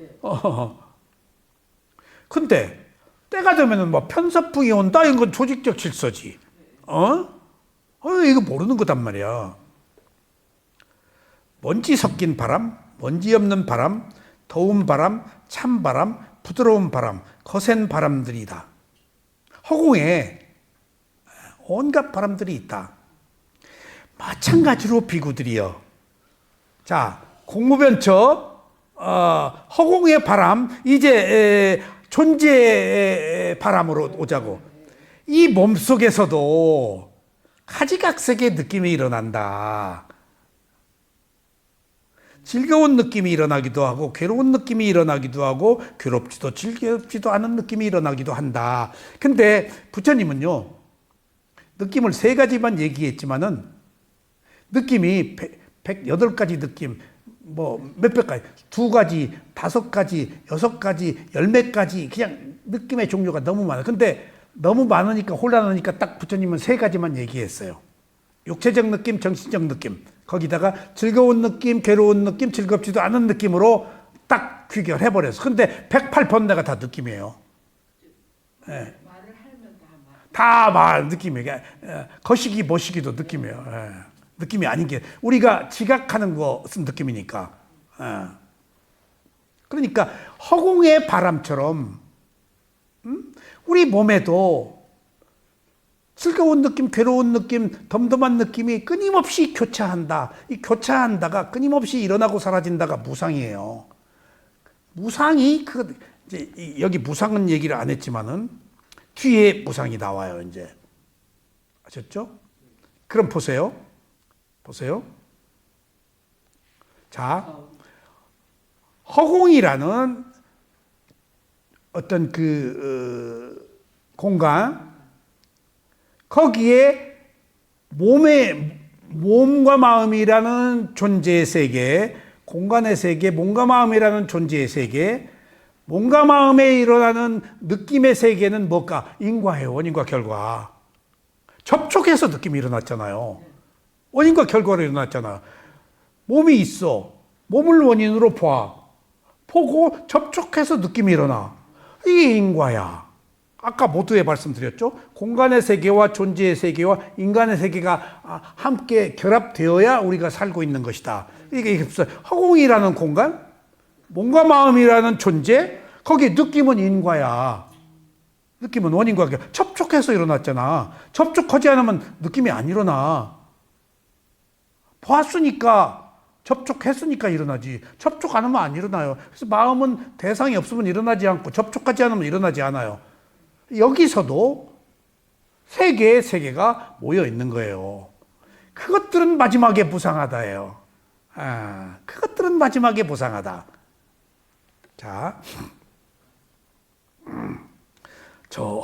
근데 때가 되면은 뭐 편서풍이 온다, 이건 조직적 질서지. 이거 모르는 거단 말이야. 먼지 섞인 바람, 먼지 없는 바람, 더운 바람, 찬 바람, 부드러운 바람, 거센 바람들이다. 허공에 온갖 바람들이 있다. 마찬가지로 비구들이여. 자, 공무변처, 허공의 바람, 이제 존재의 바람으로 오자고. 이 몸속에서도 가지각색의 느낌이 일어난다. 즐거운 느낌이 일어나기도 하고 괴로운 느낌이 일어나기도 하고 괴롭지도 즐겁지도 않은 느낌이 일어나기도 한다. 근데 부처님은요, 느낌을 3가지만 얘기했지만은 느낌이 108가지 느낌, 뭐 몇백 가지, 2가지 5가지, 6가지, 10몇 가지 그냥 느낌의 종류가 너무 많아요. 근데 너무 많으니까 혼란하니까 딱 부처님은 3가지만 얘기했어요. 육체적 느낌, 정신적 느낌. 거기다가 즐거운 느낌, 괴로운 느낌, 즐겁지도 않은 느낌으로 딱 귀결해버렸어. 근데 108번대가 다 느낌이에요. 예. 다 말 느낌이에요. 거시기, 모시기도 느낌이에요. 예. 느낌이 아닌 게 우리가 지각하는 것은 느낌이니까. 예. 그러니까 허공의 바람처럼 우리 몸에도 즐거운 느낌, 괴로운 느낌, 덤덤한 느낌이 끊임없이 교차한다. 이 교차한다가 끊임없이 일어나고 사라진다가 무상이에요. 무상이 이제 여기 무상은 얘기를 안 했지만은 뒤에 무상이 나와요. 이제 아셨죠? 그럼 보세요. 자, 허공이라는 어떤 공간, 거기에 몸과 마음이라는 존재의 세계, 공간의 세계, 몸과 마음이라는 존재의 세계, 몸과 마음에 일어나는 느낌의 세계는 뭘까? 인과예요. 원인과 결과. 접촉해서 느낌이 일어났잖아요. 원인과 결과로 일어났잖아. 몸이 있어. 몸을 원인으로 봐. 보고 접촉해서 느낌이 일어나. 이게 인과야. 아까 모두에 말씀드렸죠. 공간의 세계와 존재의 세계와 인간의 세계가 함께 결합되어야 우리가 살고 있는 것이다. 이게 허공이라는 공간, 몸과 마음이라는 존재, 거기 느낌은 인과야. 느낌은 원인과 결과. 접촉해서 일어났잖아. 접촉하지 않으면 느낌이 안 일어나. 봤으니까, 접촉했으니까 일어나지. 접촉 안 하면 안 일어나요. 그래서 마음은 대상이 없으면 일어나지 않고 접촉하지 않으면 일어나지 않아요. 여기서도 세 개의 세계가 모여 있는 거예요. 그것들은 마지막에 무상하다예요. 그것들은 마지막에 무상하다. 자, 저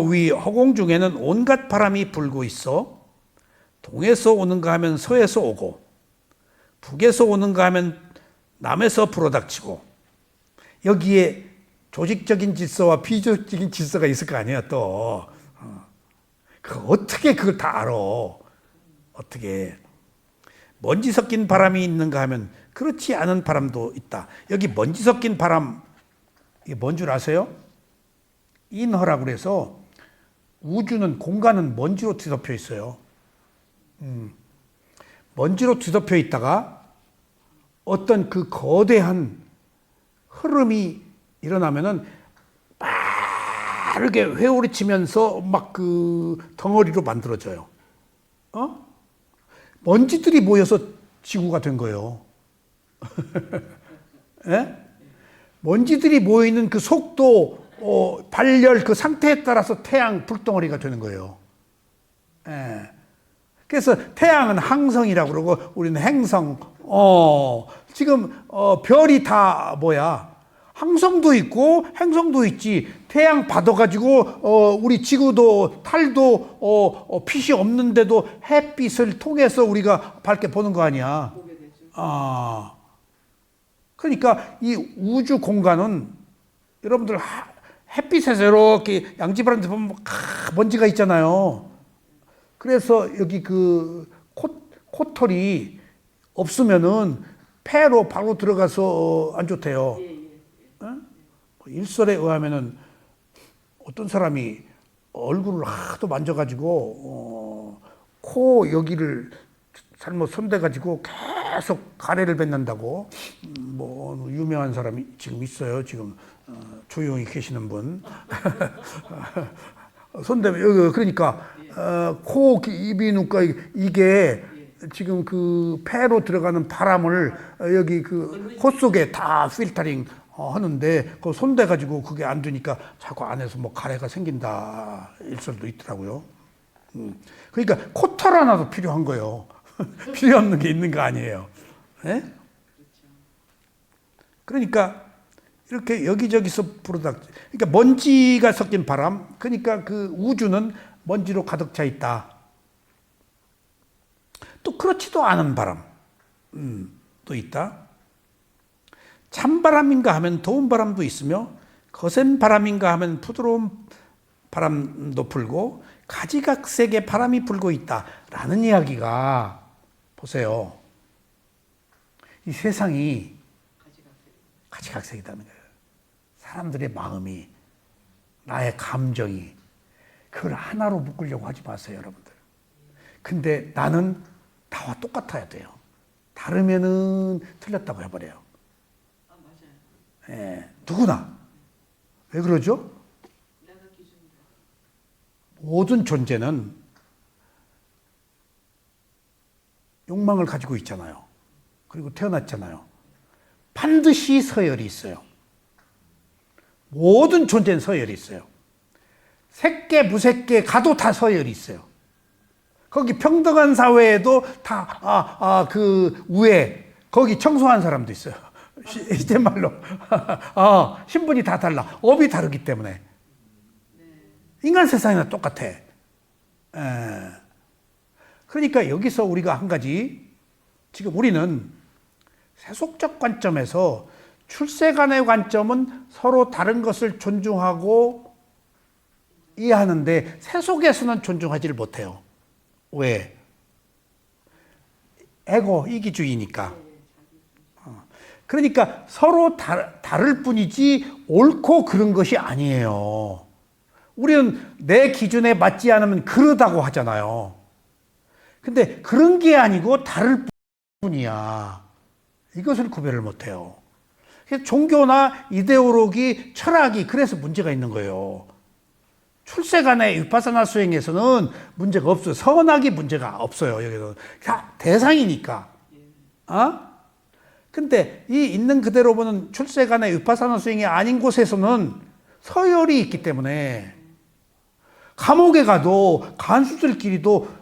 위 허공 중에는 온갖 바람이 불고 있어. 동에서 오는가 하면 서에서 오고, 북에서 오는가 하면 남에서 불어닥치고, 여기에 조직적인 질서와 비조직적인 질서가 있을 거 아니에요, 또. 어떻게 그걸 다 알아? 어떻게. 먼지 섞인 바람이 있는가 하면 그렇지 않은 바람도 있다. 여기 먼지 섞인 바람, 이게 뭔 줄 아세요? 인허라고 그래서 우주는, 공간은 먼지로 뒤덮여 있어요. 먼지로 뒤덮여 있다가 어떤 그 거대한 흐름이 일어나면은 빠르게 회오리치면서 막 그 덩어리로 만들어져요. 먼지들이 모여서 지구가 된 거예요. 예? 먼지들이 모이는 그 속도, 발열 그 상태에 따라서 태양 불덩어리가 되는 거예요. 예. 그래서 태양은 항성이라고 그러고 우리는 행성. 지금 별이 다 뭐야? 항성도 있고 행성도 있지. 태양 받아가지고 우리 지구도 달도 빛이 없는데도 햇빛을 통해서 우리가 밝게 보는 거 아니야. 그러니까 이 우주 공간은 여러분들 햇빛에서 이렇게 양지바람에 보면 먼지가 있잖아요. 그래서 여기 그 코털이 없으면은 폐로 바로 들어가서 안 좋대요. 일설에 의하면은 어떤 사람이 얼굴을 하도 만져가지고 코 여기를 잘못 손대가지고 계속 가래를 뱉는다고 뭐 유명한 사람이 지금 있어요. 지금 조용히 계시는 분. 손대면 그러니까 코, 입이, 눈가 이게 지금 그 폐로 들어가는 바람을 여기 그 코 속에 다 필터링 하는데 그 손대가지고 그게 안 되니까 자꾸 안에서 뭐 가래가 생긴다 일설도 있더라고요. 그러니까 코털 하나도 필요한 거예요. 필요 없는 게 있는 거 아니에요. 네? 그러니까 이렇게 여기저기서 불어닥. 그러니까 먼지가 섞인 바람. 그러니까 그 우주는 먼지로 가득 차 있다. 또 그렇지도 않은 바람. 또 있다. 찬바람인가 하면 더운 바람도 있으며 거센 바람인가 하면 부드러운 바람도 불고 가지각색의 바람이 불고 있다라는 이야기가 보세요. 이 세상이 가지각색이라는 거예요. 사람들의 마음이, 나의 감정이, 그걸 하나로 묶으려고 하지 마세요, 여러분들. 근데 나는 나와 똑같아야 돼요. 다르면은 틀렸다고 해버려요. 예, 누구나. 왜 그러죠? 모든 존재는 욕망을 가지고 있잖아요. 그리고 태어났잖아요. 반드시 서열이 있어요. 모든 존재는 서열이 있어요. 색계, 무색계 가도 다 서열이 있어요. 거기 평등한 사회에도 다, 그 위에, 거기 청소한 사람도 있어요. 이제 말로. 신분이 다 달라. 업이 다르기 때문에. 인간 세상이나 똑같아. 그러니까 여기서 우리가 한 가지, 지금 우리는 세속적 관점에서 출세간의 관점은 서로 다른 것을 존중하고 이해하는데 세속에서는 존중하지를 못해요. 왜? 에고, 이기주의니까. 그러니까 서로 다를 뿐이지 옳고 그른 것이 아니에요. 우리는 내 기준에 맞지 않으면 그러다고 하잖아요. 근데 그런 게 아니고 다를 뿐이야. 이것을 구별을 못해요. 종교나 이데올로기, 철학이 그래서 문제가 있는 거예요. 출세간의 위파사나 수행에서는 문제가 없어요. 선악이 문제가 없어요. 여기는 다 대상이니까. 근데 이 있는 그대로 보는 출세간의 위파사나 수행이 아닌 곳에서는 서열이 있기 때문에 감옥에 가도 간수들끼리도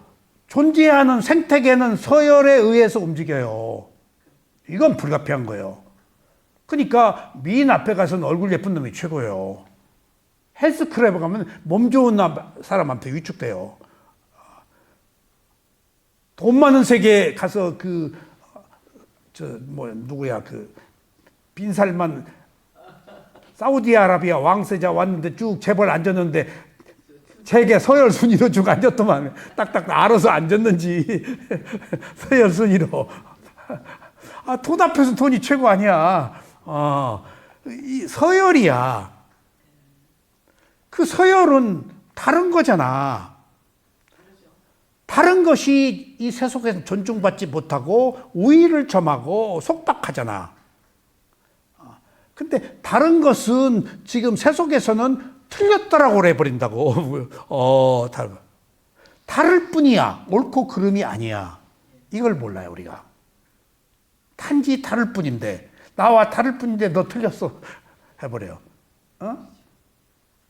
존재하는 생태계는 서열에 의해서 움직여요. 이건 불가피한 거예요. 그러니까 미인 앞에 가서는 얼굴 예쁜 놈이 최고예요. 헬스클럽에 가면 몸 좋은 사람한테 위축돼요. 돈 많은 세계에 가서 누구야, 빈살만 사우디아라비아 왕세자 왔는데 쭉 재벌 앉았는데 세계 서열 순위로 쭉 앉았더만 딱딱 알아서 앉았는지 서열 순위로. 돈 앞에서 돈이 최고 아니야. 이 서열이야. 그 서열은 다른 거잖아. 다른 것이 이 세속에서 존중받지 못하고 우위를 점하고 속박하잖아. 근데 다른 것은 지금 세속에서는 틀렸다라고 해버린다고. 다를 뿐이야. 옳고 그름이 아니야. 이걸 몰라요, 우리가. 단지 다를 뿐인데, 나와 다를 뿐인데 너 틀렸어. 해버려요.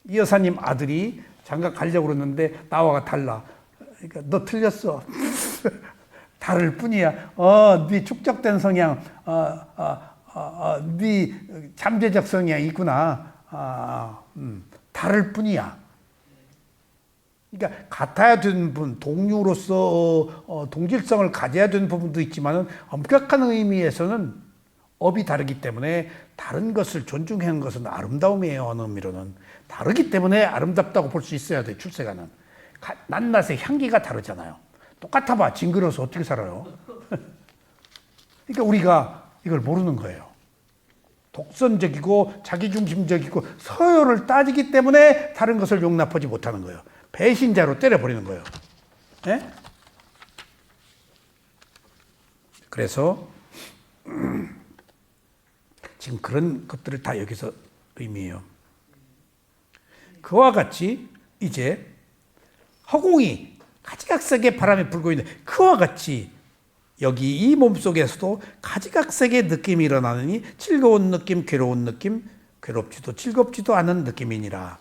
이 여사님 아들이 장가 가려고 그러는데 나와가 달라. 그러니까 너 틀렸어. 다를 뿐이야. 네 축적된 성향, 네 잠재적 성향이 있구나. 다를 뿐이야. 그러니까 같아야 되는 부분, 동료로서 동질성을 가져야 되는 부분도 있지만 엄격한 의미에서는 업이 다르기 때문에 다른 것을 존중하는 것은 아름다움이에요. 어느 의미로는. 다르기 때문에 아름답다고 볼 수 있어야 돼. 출세가는. 낱낱의 향기가 다르잖아요. 똑같아 봐. 징그러워서 어떻게 살아요. 그러니까 우리가 이걸 모르는 거예요. 독선적이고 자기중심적이고 서열을 따지기 때문에 다른 것을 용납하지 못하는 거예요. 배신자로 때려버리는 거예요. 네? 그래서 지금 그런 것들을 다 여기서 의미해요. 그와 같이 이제 허공이 가지각색의 바람이 불고 있는 그와 같이 여기 이 몸속에서도 가지각색의 느낌이 일어나느니 즐거운 느낌, 괴로운 느낌, 괴롭지도 즐겁지도 않은 느낌이니라.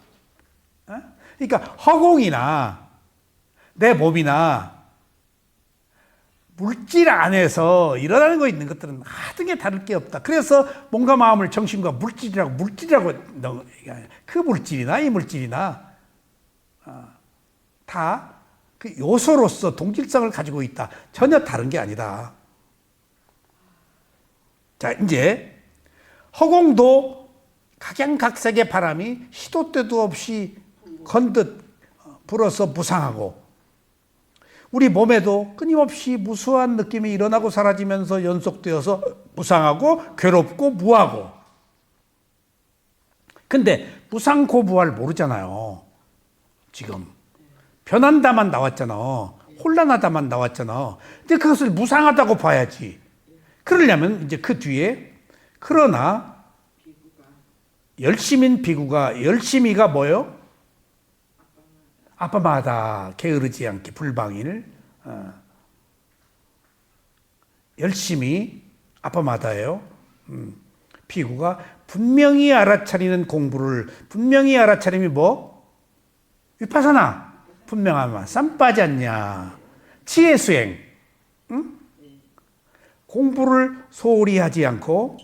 그러니까 허공이나 내 몸이나 물질 안에서 일어나는 거 있는 것들은 하등에 다를 게 없다. 그래서 몸과 마음을 정신과 물질이라고 그 물질이나 이 물질이나 다 그 요소로서 동질성을 가지고 있다. 전혀 다른 게 아니다. 자, 이제 허공도 각양각색의 바람이 시도 때도 없이 건듯 불어서 무상하고, 우리 몸에도 끊임없이 무수한 느낌이 일어나고 사라지면서 연속되어서 무상하고 괴롭고 무하고. 근데 무상고부화를 모르잖아요. 지금 변한다만 나왔잖아. 혼란하다만 나왔잖아. 근데 그것을 무상하다고 봐야지. 그러려면 이제 그 뒤에 그러나 열심인 비구가, 열심히가 뭐요? 아빠마다 게으르지 않게 불방일. 열심히 아빠마다예요. 비구가 분명히 알아차리는 공부를, 분명히 알아차림이 뭐? 위파사나. 분명하면 쌈 빠지 않냐. 지혜 수행. 응? 공부를 소홀히 하지 않고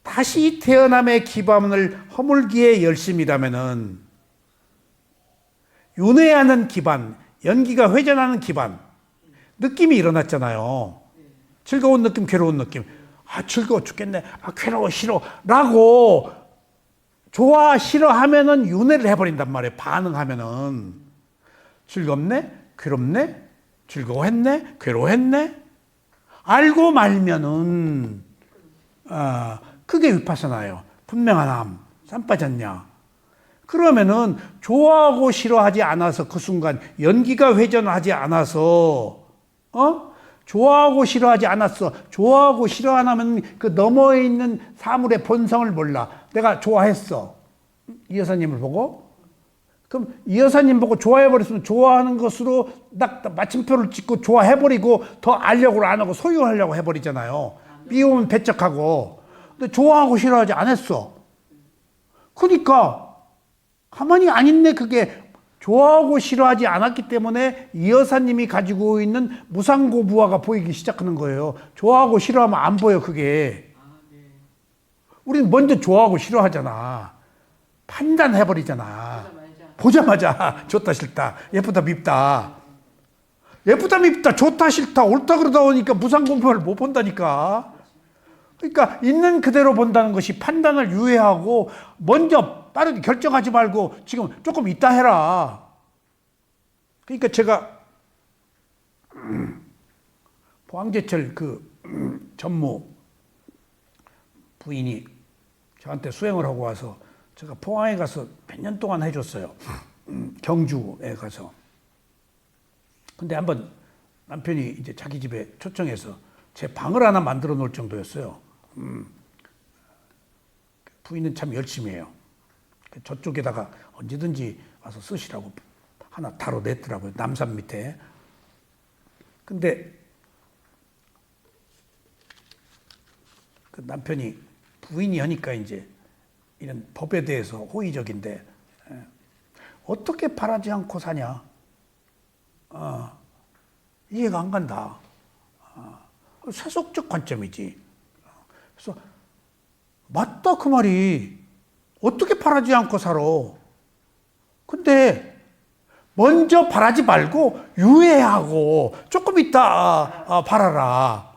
다시 태어남의 기반을 허물기에 열심이라면은 윤회하는 기반, 연기가 회전하는 기반, 느낌이 일어났잖아요. 즐거운 느낌, 괴로운 느낌. 아, 즐거워 죽겠네. 아, 괴로워, 싫어. 라고 좋아, 싫어 하면은 윤회를 해버린단 말이에요. 반응하면은. 즐겁네? 괴롭네? 즐거워했네? 괴로워했네? 알고 말면은, 그게 위파사나예요. 분명한 함. 쌈 빠졌냐. 그러면은 좋아하고 싫어하지 않아서 그 순간 연기가 회전하지 않아서 좋아하고 싫어하지 않았어. 좋아하고 싫어 안 하면 그 너머에 있는 사물의 본성을 몰라. 내가 좋아했어. 이 여사님을 보고. 그럼 이 여사님 보고 좋아해버렸으면 좋아하는 것으로 딱 마침표를 찍고 좋아해버리고 더 알려고 안 하고 소유하려고 해버리잖아요. 미움은 배척하고. 근데 좋아하고 싫어하지 않았어. 그러니까 가만히 안 있네. 그게 좋아하고 싫어하지 않았기 때문에 이 여사님이 가지고 있는 무상고부화가 보이기 시작하는 거예요. 좋아하고 싫어하면 안 보여. 그게. 우리는 먼저 좋아하고 싫어하잖아. 판단해버리잖아. 보자마자 좋다 싫다, 예쁘다 밉다, 예쁘다 밉다, 좋다 싫다, 옳다 그러다 보니까 무상고부화를 못 본다니까. 그러니까 있는 그대로 본다는 것이 판단을 유예하고 먼저 빠르게 결정하지 말고 지금 조금 이따 해라. 그러니까 제가 포항제철 그 전무 부인이 저한테 수행을 하고 와서 제가 포항에 가서 몇 년 동안 해줬어요. 경주에 가서. 근데 한번 남편이 이제 자기 집에 초청해서 제 방을 하나 만들어 놓을 정도였어요. 부인은 참 열심히 해요. 저쪽에다가 언제든지 와서 쓰시라고 하나 다뤄 냈더라고요. 남산 밑에. 근데 그 남편이 부인이 하니까 이제 이런 법에 대해서 호의적인데 어떻게 바라지 않고 사냐? 이해가 안 간다. 세속적 관점이지. 그래서 맞다 그 말이. 어떻게 바라지 않고 살아? 근데 먼저 바라지 말고 유예하고 조금 있다 바라라.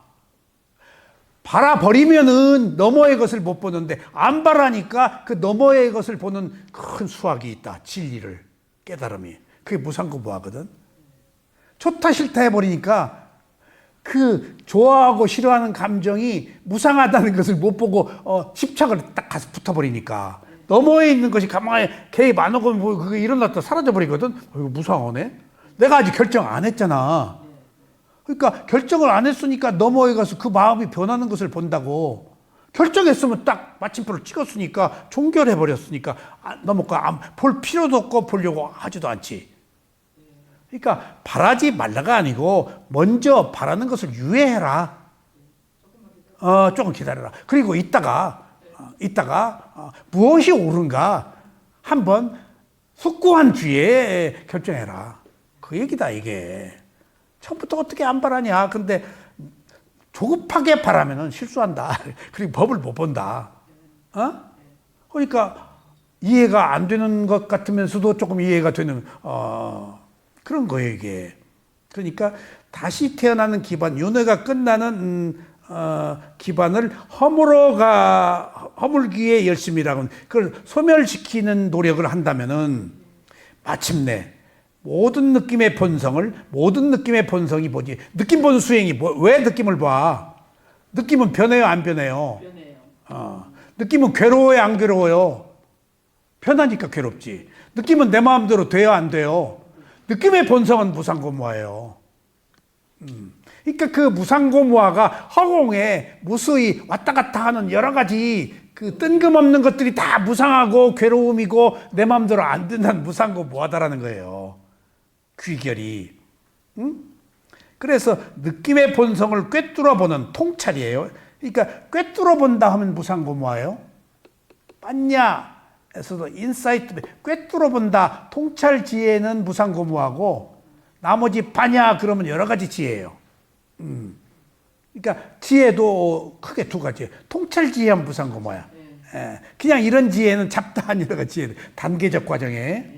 바라버리면은 너머의 것을 못 보는데 안 바라니까 그 너머의 것을 보는 큰 수학이 있다. 진리를, 깨달음이. 그게 무상고부화거든. 좋다 싫다 해버리니까 그 좋아하고 싫어하는 감정이 무상하다는 것을 못 보고 집착을 딱 가서 붙어버리니까 너머에 있는 것이 가만히 개입 안 하고 그게 일어났다 사라져버리거든. 이거 무상하네. 내가 아직 결정 안 했잖아. 그러니까 결정을 안 했으니까 너머에 가서 그 마음이 변하는 것을 본다고. 결정했으면 딱 마침표를 찍었으니까 종결해버렸으니까 넘어가 볼 필요도 없고 보려고 하지도 않지. 그러니까 바라지 말라가 아니고 먼저 바라는 것을 유예해라. 조금 기다려라. 그리고 이따가 무엇이 옳은가 한번 숙고한 뒤에 결정해라. 그 얘기다 이게. 처음부터 어떻게 안 바라냐. 근데 조급하게 바라면은 실수한다. 그리고 법을 못 본다. 그러니까 이해가 안 되는 것 같으면서도 조금 이해가 되는 그런 거예요 이게. 그러니까 다시 태어나는 기반, 윤회가 끝나는 기반을 허물기 위해 열심히 일하고 그걸 소멸시키는 노력을 한다면은 마침내 모든 느낌의 본성이 뭐지? 느낌 보는 수행이 왜 느낌을 봐? 느낌은 변해요, 안 변해요? 변해요. 느낌은 괴로워요, 안 괴로워요? 편하니까 괴롭지. 느낌은 내 마음대로 돼요, 안 돼요? 느낌의 본성은 무상고무화예요. 그러니까 그 무상고무화가 허공에 무수히 왔다 갔다 하는 여러 가지 그 뜬금없는 것들이 다 무상하고 괴로움이고 내 마음대로 안 된다는 무상고무화다라는 거예요. 귀결이. 그래서 느낌의 본성을 꿰뚫어보는 통찰이에요. 그러니까 꿰뚫어본다 하면 무상고무화예요. 빠냐에서도 인사이트, 꿰뚫어본다 통찰 지혜는 무상고무화고 나머지 빠냐 그러면 여러 가지 지혜예요. 그러니까 지혜도 크게 두 가지. 통찰 지혜는 무상고무화야. 그냥 이런 지혜는 잡다한 여러 가지 지혜, 단계적 과정에.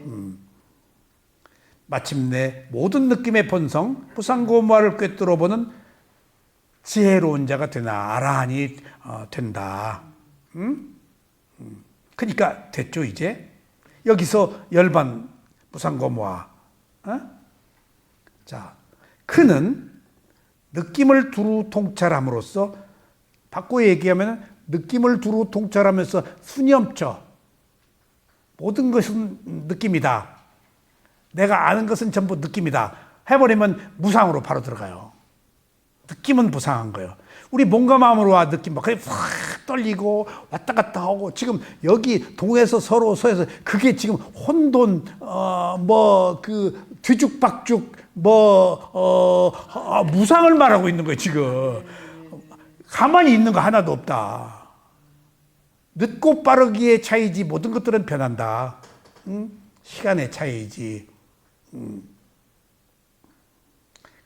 마침내 모든 느낌의 본성, 무상고무화를 꿰뚫어보는 지혜로운 자가 되나 아라한이 된다. 그러니까 됐죠 이제. 여기서 열반 무상고무화. 자, 그는 느낌을 두루 통찰함으로써 바꿔 얘기하면 느낌을 두루 통찰하면서 수념처 모든 것은 느낌이다. 내가 아는 것은 전부 느낌이다. 해버리면 무상으로 바로 들어가요. 느낌은 무상한 거예요. 우리 몸과 마음으로 와 느낌 막 그래 확 떨리고 왔다 갔다 하고 지금 여기 동에서 서로 서에서 그게 지금 혼돈 뭐 그 뒤죽박죽 무상을 말하고 있는 거예요 지금. 가만히 있는 거 하나도 없다. 늦고 빠르기의 차이지 모든 것들은 변한다. 시간의 차이지.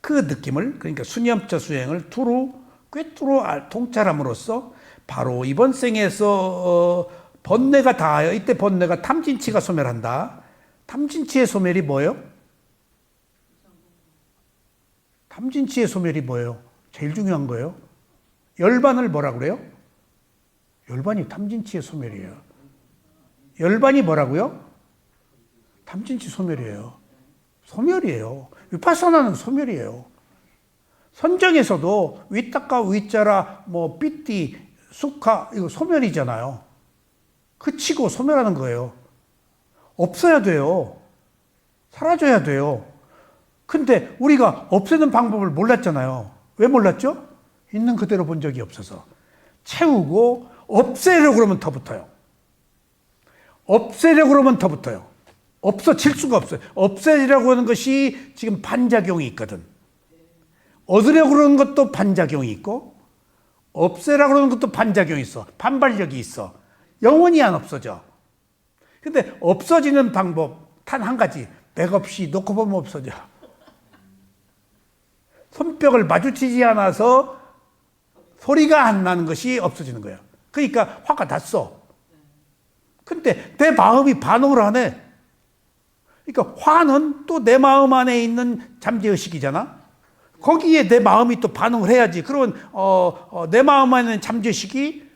그 느낌을 그러니까 수념자 수행을 두루 꿰뚫어 통찰함으로써 바로 이번 생에서 번뇌가 다하여 이때 번뇌가 탐진치가 소멸한다. 탐진치의 소멸이 뭐예요? 탐진치의 소멸이 뭐예요? 제일 중요한 거예요. 열반을 뭐라 그래요? 열반이 탐진치의 소멸이에요. 열반이 뭐라고요? 탐진치 소멸이에요. 소멸이에요. 위파사나는 소멸이에요. 선정에서도 위따까 위자라 뭐 삐띠 수카 이거 소멸이잖아요. 그치고 소멸하는 거예요. 없어야 돼요. 사라져야 돼요. 근데 우리가 없애는 방법을 몰랐잖아요. 왜 몰랐죠? 있는 그대로 본 적이 없어서. 채우고 없애려고 그러면 더 붙어요. 없애려고 그러면 더 붙어요. 없어질 수가 없어요. 없애려고 하는 것이 지금 반작용이 있거든. 얻으려고 그러는 것도 반작용이 있고 없애려고 그러는 것도 반작용이 있어. 반발력이 있어. 영원히 안 없어져. 근데 없어지는 방법 단 한 가지. 맥없이 놓고 보면 없어져. 손뼉을 마주치지 않아서 소리가 안 나는 것이 없어지는 거예요. 그러니까 화가 났어. 근데 내 마음이 반응을 안 해. 그러니까 화는 또 내 마음 안에 있는 잠재의식이잖아. 거기에 내 마음이 또 반응을 해야지. 그러면 내 마음 안에 있는 잠재의식이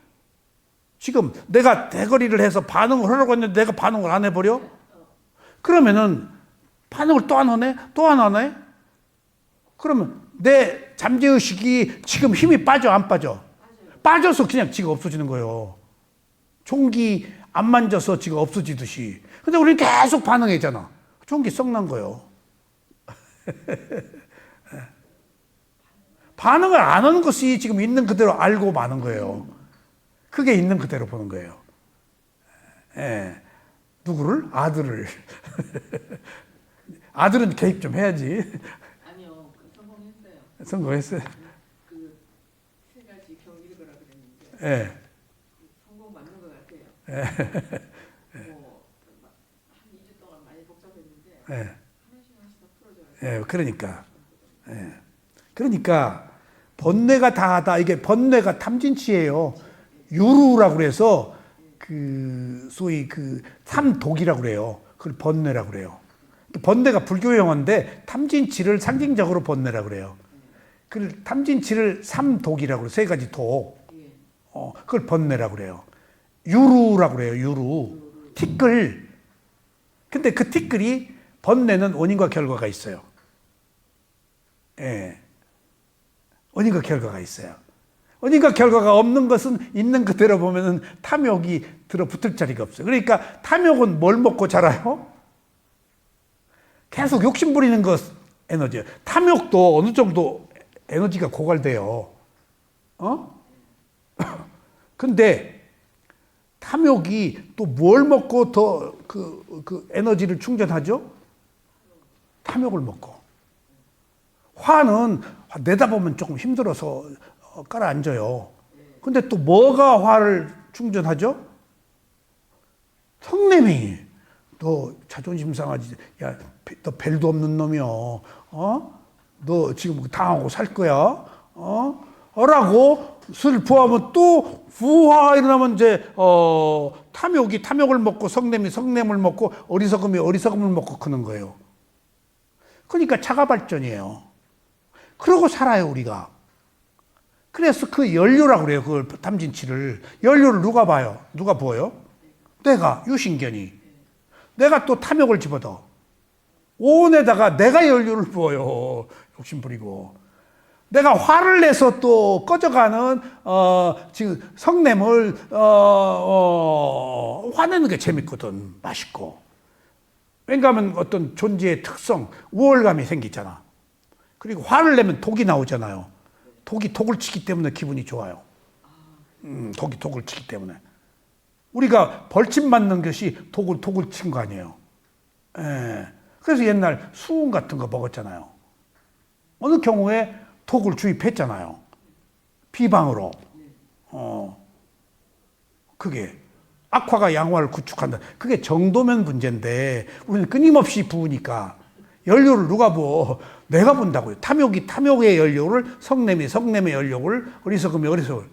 지금 내가 대거리를 해서 반응을 하려고 했는데 내가 반응을 안 해버려? 그러면은 반응을 또 안 하네? 또 안 하네? 그러면 내 잠재의식이 지금 힘이 빠져 안 빠져? 빠져서 그냥 지가 없어지는 거예요. 종기 안 만져서 지가 없어지듯이. 근데 우리는 계속 반응하잖아. 종기 썩난 거예요. 반응을 안 하는 것이 지금 있는 그대로 알고 마는 거예요. 그게 있는 그대로 보는 거예요. 누구를? 아들을. 아들은 개입 좀 해야지. 아니요, 성공했어요. 성공했어요. 그 세 가지 경 읽으라 그랬는데 성공 맞는 것 같아요. 한 2주 동안 많이 복잡했는데 하나씩 다 풀어줘요. 그러니까. 그러니까 번뇌가 다하다. 이게 번뇌가 탐진치예요. 유루라고 그래서 그 소위 그 삼독이라고 그래요. 그걸 번뇌라고 그래요. 번뇌가 불교 용어인데 탐진치를 상징적으로 번뇌라고 그래요. 그 탐진치를 삼독이라고 그래요. 세 가지 독. 예. 그걸 번뇌라고 그래요. 유루라고 그래요. 유루. 티끌. 근데 그 티끌이 번뇌는 원인과 결과가 있어요. 예. 원인과 결과가 있어요. 원인과 결과가 없는 것은 있는 그대로 보면은 탐욕이 들어붙을 자리가 없어요. 그러니까 탐욕은 뭘 먹고 자라요? 계속 욕심 부리는 것 에너지예요. 탐욕도 어느 정도 에너지가 고갈돼요. 근데 탐욕이 또 뭘 먹고 더 그 에너지를 충전하죠? 탐욕을 먹고. 화는 내다보면 조금 힘들어서 깔아앉아요. 근데 또 뭐가 화를 충전하죠? 성냄이. 너 자존심 상하지. 야, 너 벨도 없는 놈이여. 너 지금 당하고 살 거야. 라고 슬퍼하면 또 부화 일어나면 이제 탐욕이 탐욕을 먹고 성냄이 성냄을 먹고 어리석음이 어리석음을 먹고 크는 거예요. 그러니까 자가 발전이에요. 그러고 살아요 우리가. 그래서 그 연료라고 그래요. 그 탐진치를. 연료를 누가 봐요? 누가 부어요? 내가 유신견이. 내가 또 탐욕을 집어넣어. 온에다가 내가 연료를 부어요. 욕심 부리고. 내가 화를 내서 또 꺼져가는 지금 성냄을 화내는 게 재밌거든. 맛있고. 왜냐하면 어떤 존재의 특성, 우월감이 생기잖아. 그리고 화를 내면 독이 나오잖아요. 독이 독을 치기 때문에 기분이 좋아요. 독이 독을 치기 때문에. 우리가 벌침 맞는 것이 독을 친 거 아니에요. 예. 그래서 옛날 수은 같은 거 먹었잖아요. 어느 경우에 독을 주입했잖아요. 비방으로. 그게 악화가 양화를 구축한다. 그게 정도면 문제인데 우리는 끊임없이 부으니까 연료를 누가 부어? 내가 분다고요. 탐욕이 탐욕의 연료를, 성냄이 성냄의 연료를, 어리석음이 어리석을.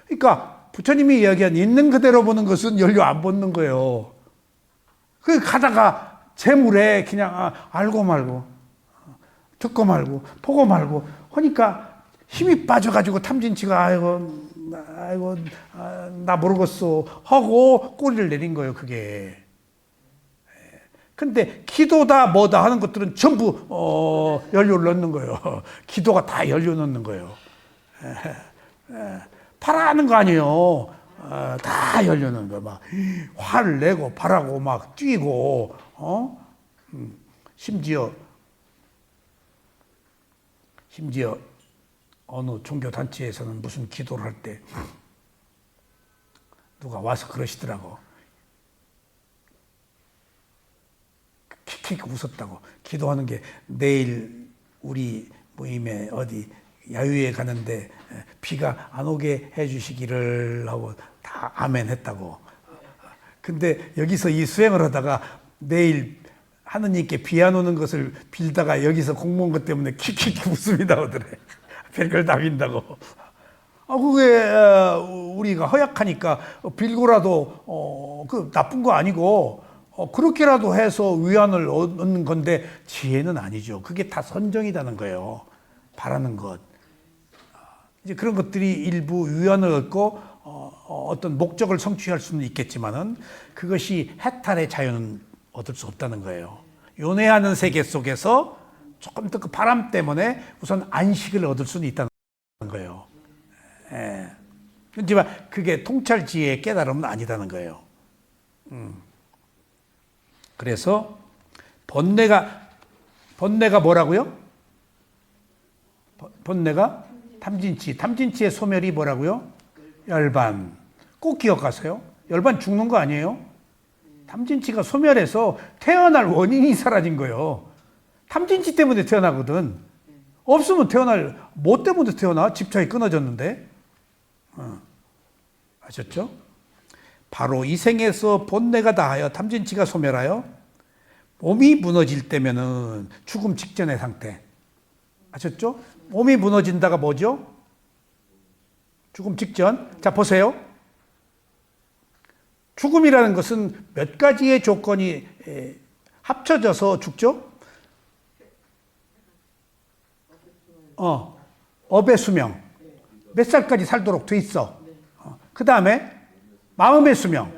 그러니까 부처님이 이야기한 있는 그대로 보는 것은 연료 안 붓는 거예요. 그 가다가 재물에 그냥 알고 말고 듣고 말고 보고 말고 하니까 힘이 빠져가지고 탐진치가 아이고 나 모르겠어 하고 꼬리를 내린 거예요. 그게. 근데 기도다 뭐다 하는 것들은 전부 연료를 넣는 거예요. 기도가 다 연료 넣는 거예요. 바라는 거 아니에요. 다 연료 넣는 거예요. 막 화를 내고 바라고 막 뛰고 심지어 어느 종교 단체에서는 무슨 기도를 할 때 누가 와서 그러시더라고. 킥킥 웃었다고. 기도하는 게 내일 우리 모임에 어디 야유회 가는데 비가 안 오게 해주시기를 하고 다 아멘 했다고. 근데 여기서 이 수행을 하다가 내일 하느님께 비 안 오는 것을 빌다가 여기서 공무원 것 때문에 킥킥 웃음이 나오더래. 별걸 다 빈다고. 그게 우리가 허약하니까 빌고라도 그 나쁜 거 아니고 그렇게라도 해서 위안을 얻는 건데 지혜는 아니죠. 그게 다 선정이라는 거예요. 바라는 것. 이제 그런 것들이 일부 위안을 얻고 어떤 목적을 성취할 수는 있겠지만은 그것이 해탈의 자유는 얻을 수 없다는 거예요. 연애하는 세계 속에서 조금 더 그 바람 때문에 우선 안식을 얻을 수는 있다는 거예요. 하지만 그게 통찰지혜의 깨달음은 아니다는 거예요. 그래서 번뇌가 뭐라고요? 번뇌가 탐진치의 소멸이 뭐라고요? 열반. 꼭 기억하세요. 열반 죽는 거 아니에요? 탐진치가 소멸해서 태어날 원인이 사라진 거예요. 탐진치 때문에 태어나거든. 없으면 뭐 때문에 태어나? 집착이 끊어졌는데. 아셨죠? 바로 이 생에서 번뇌가 다하여 탐진치가 소멸하여 몸이 무너질 때면은 죽음 직전의 상태. 아셨죠? 몸이 무너진다가 뭐죠? 죽음 직전. 자, 보세요. 죽음이라는 것은 몇 가지의 조건이 합쳐져서 죽죠? 업의 수명. 몇 살까지 살도록 돼 있어. 그 다음에 마음의 수명.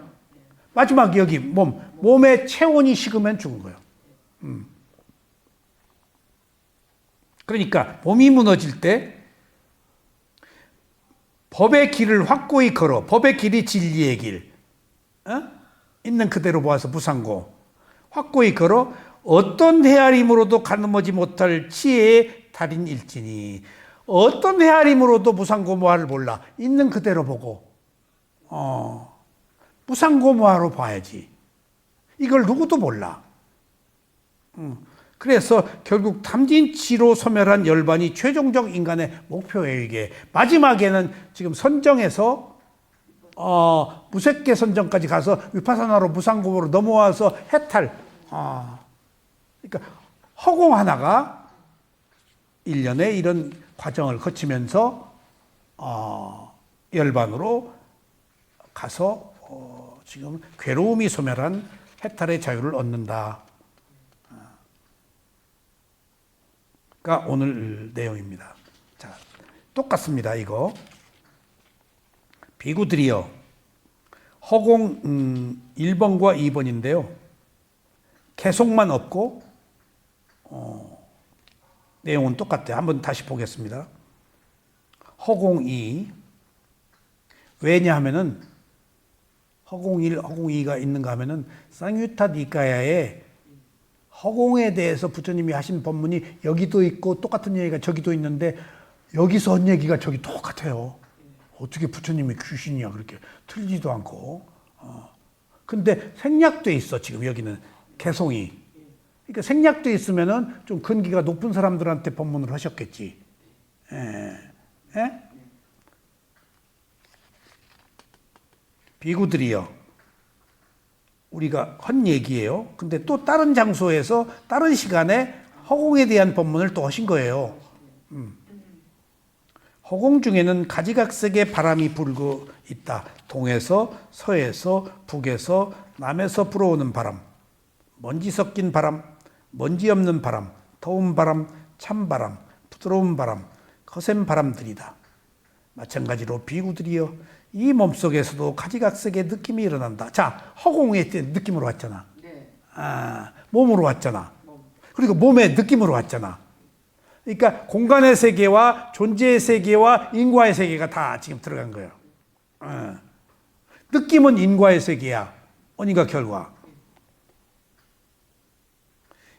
마지막 여기 몸의 체온이 식으면 죽은 거예요. 그러니까 몸이 무너질 때 법의 길을 확고히 걸어. 법의 길이 진리의 길. 있는 그대로 보아서 무상고. 확고히 걸어 어떤 헤아림으로도 가늠하지 못할 지혜의 달인일지니. 어떤 헤아림으로도 무상고무화를 몰라. 있는 그대로 보고. 무상고무화로 봐야지. 이걸 누구도 몰라. 그래서 결국 탐진치로 소멸한 열반이 최종적 인간의 목표예요, 이게. 마지막에는 지금 선정에서 무색계 선정까지 가서 위파사나로 무상고무로 넘어와서 해탈. 그러니까 허공 하나가 1년에 이런 과정을 거치면서 열반으로 가서 지금 괴로움이 소멸한 해탈의 자유를 얻는다. 가 오늘 내용입니다. 자, 똑같습니다. 이거 비구들이여 허공 1번과 2번인데요. 개속만 없고 내용은 똑같아요. 한번 다시 보겠습니다. 허공 2 왜냐하면은 허공 1, 허공 2가 있는가 하면은 쌍유타 니까야에 허공에 대해서 부처님이 하신 법문이 여기도 있고 똑같은 얘기가 저기도 있는데 여기서 한 얘기가 저기 똑같아요. 어떻게 부처님이 귀신이야 그렇게 틀리지도 않고. 근데 생략돼 있어 지금 여기는 개송이. 그러니까 생략돼 있으면은 좀 근기가 높은 사람들한테 법문을 하셨겠지. 비구들이여. 우리가 한 얘기예요. 근데 또 다른 장소에서 다른 시간에 허공에 대한 법문을 또 하신 거예요. 허공 중에는 가지각색의 바람이 불고 있다. 동에서 서에서 북에서 남에서 불어오는 바람, 먼지 섞인 바람, 먼지 없는 바람, 더운 바람, 찬바람, 부드러운 바람, 거센 바람들이다. 마찬가지로 비구들이여 이 몸속에서도 가지각색의 느낌이 일어난다. 자, 허공의 느낌으로 왔잖아. 네. 몸으로 왔잖아. 그리고 몸의 느낌으로 왔잖아. 그러니까 공간의 세계와 존재의 세계와 인과의 세계가 다 지금 들어간 거예요. 느낌은 인과의 세계야. 원인과 결과.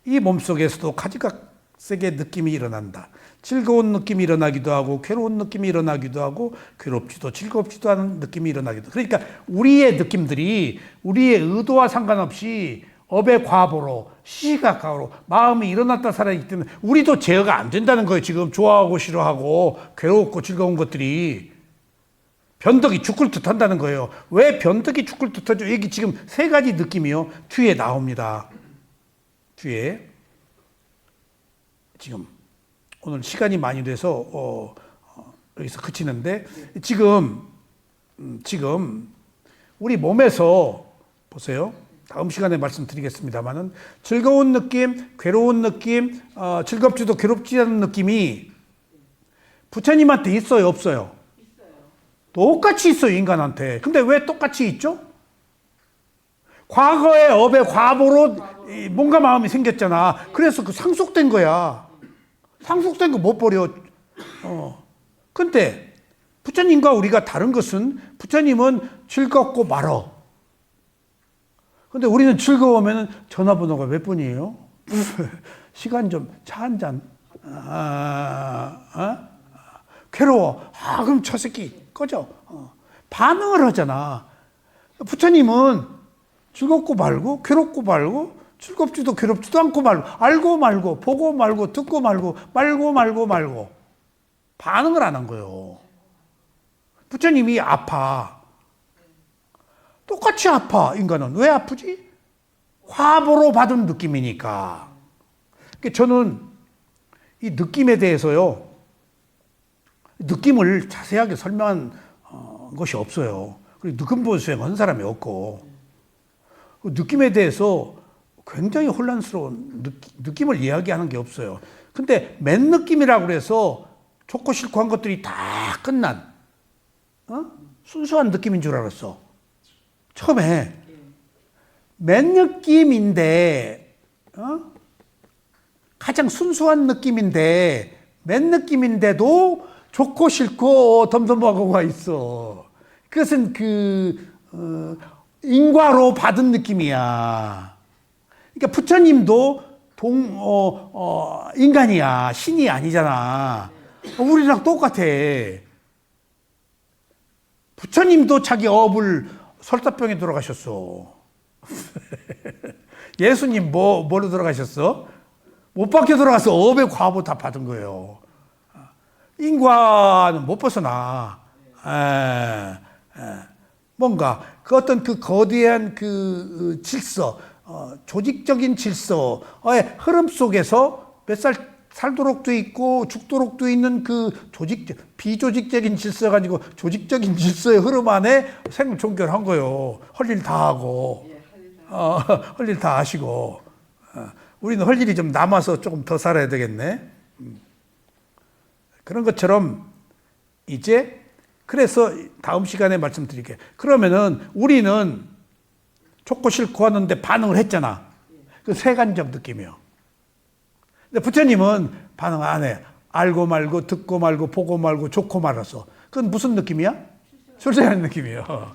이 몸속에서도 가지각색의 느낌이 일어난다. 즐거운 느낌이 일어나기도 하고 괴로운 느낌이 일어나기도 하고 괴롭지도 즐겁지도 않은 느낌이 일어나기도. 그러니까 우리의 느낌들이 우리의 의도와 상관없이 업의 과보로 시시각각으로 마음이 일어났다 살아있기 때문에 우리도 제어가 안 된다는 거예요. 지금 좋아하고 싫어하고 괴롭고 즐거운 것들이 변덕이 죽을 듯 한다는 거예요. 왜 변덕이 죽을 듯 하죠? 여기 지금 세 가지 느낌이요. 뒤에 나옵니다. 뒤에 지금 오늘 시간이 많이 돼서 여기서 그치는데 지금 우리 몸에서 보세요. 다음 시간에 말씀드리겠습니다만은 즐거운 느낌, 괴로운 느낌, 즐겁지도 괴롭지 않은 느낌이 부처님한테 있어요, 없어요? 있어요. 똑같이 있어요, 인간한테. 근데 왜 똑같이 있죠? 과거의 업의 과보로 뭔가 마음이 생겼잖아. 그래서 그 상속된 거야. 상속된 거 못 버려. 근데 부처님과 우리가 다른 것은 부처님은 즐겁고 말어. 근데 우리는 즐거우면 전화번호가 몇 번이에요? 시간 좀 차 한 잔. 괴로워. 그럼 저 새끼 꺼져. 반응을 하잖아. 부처님은 즐겁고 말고 괴롭고 말고 즐겁지도 괴롭지도 않고 말고 알고 말고 보고 말고 듣고 말고 말고 반응을 안 한 거예요. 부처님이 아파. 똑같이 아파. 인간은 왜 아프지? 과보로 받은 느낌이니까. 저는 이 느낌에 대해서요. 느낌을 자세하게 설명한 것이 없어요. 그리고 느낌보호 수행한 사람이 없고 느낌에 대해서 굉장히 혼란스러운 느낌을 이야기하는 게 없어요. 근데 맨 느낌이라고 해서 좋고 싫고 한 것들이 다 끝난 순수한 느낌인 줄 알았어. 처음에 맨 느낌인데 가장 순수한 느낌인데 맨 느낌인데도 좋고 싫고 덤덤하고가 있어. 그것은 인과로 받은 느낌이야. 그러니까 부처님도 인간이야. 신이 아니잖아. 우리랑 똑같아. 부처님도 자기 업을 설사병에 돌아가셨어. 예수님 뭘로 돌아가셨어? 못 박혀 들어가서 업의 과보 다 받은 거예요. 인과는 못 벗어나. 뭔가 그 어떤 그 거대한 그 질서, 조직적인 질서의 흐름 속에서 몇 살 살도록도 있고 죽도록도 있는 그 비조직적인 질서 가지고 조직적인 질서의 흐름 안에 생을 종결한 거예요. 할 일 다 하고, 할 일 다 하시고. 우리는 할 일이 좀 남아서 조금 더 살아야 되겠네. 그런 것처럼 이제 그래서 다음 시간에 말씀드릴게요. 그러면은 우리는 좋고 싫고 하는데 반응을 했잖아. 그 세간적 느낌이요. 근데 부처님은 반응 안 해. 알고 말고 듣고 말고 보고 말고 좋고 말아서. 그건 무슨 느낌이야? 출세하는 느낌이에요.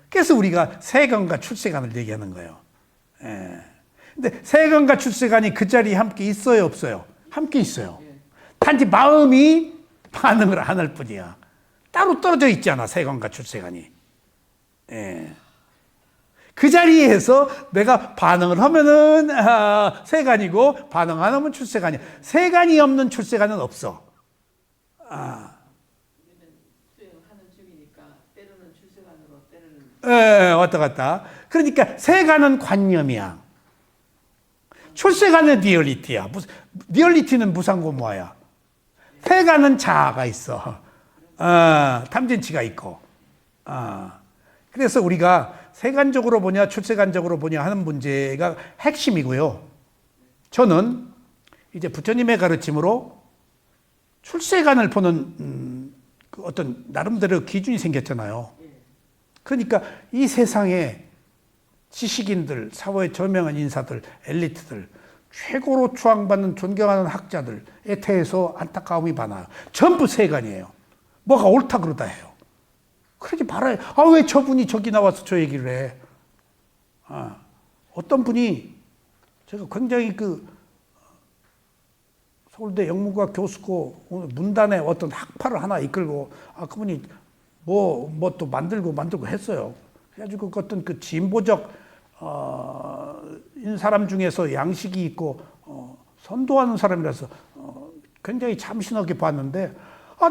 그래서 우리가 세간과 출세간을 얘기하는 거예요. 근데 세간과 출세간이 그 자리에 함께 있어요, 없어요? 함께 있어요. 단지 마음이 반응을 안 할 뿐이야. 따로 떨어져 있잖아, 세간과 출세간이. 그 자리에서 내가 반응을 하면은 세간이고 반응 안 하면 출세간이야. 세간이 없는 출세간은 없어. 우리는 수행하는 중이니까 때로는 출세간으로 때로는 왔다 갔다. 그러니까 세간은 관념이야. 출세간은 리얼리티야. 리얼리티는 무상고무화야. 세간은 자아가 있어. 탐진치가 있고. 그래서 우리가 세간적으로 보냐 출세간적으로 보냐 하는 문제가 핵심이고요. 저는 이제 부처님의 가르침으로 출세간을 보는 그 어떤 나름대로 기준이 생겼잖아요. 그러니까 이 세상에 지식인들, 사회의 저명한 인사들, 엘리트들, 최고로 추앙받는 존경하는 학자들에 대해서 안타까움이 많아요. 전부 세간이에요. 뭐가 옳다 그러다 해요. 그러지 말아요. 왜 저분이 저기 나와서 저 얘기를 해? 어떤 분이 제가 굉장히 서울대 영문과 교수고 오늘 문단에 어떤 학파를 하나 이끌고 그분이 뭐 또 만들고 했어요. 그래가지고 어떤 그 진보적 인 사람 중에서 양식이 있고 선도하는 사람이라서 굉장히 참신하게 봤는데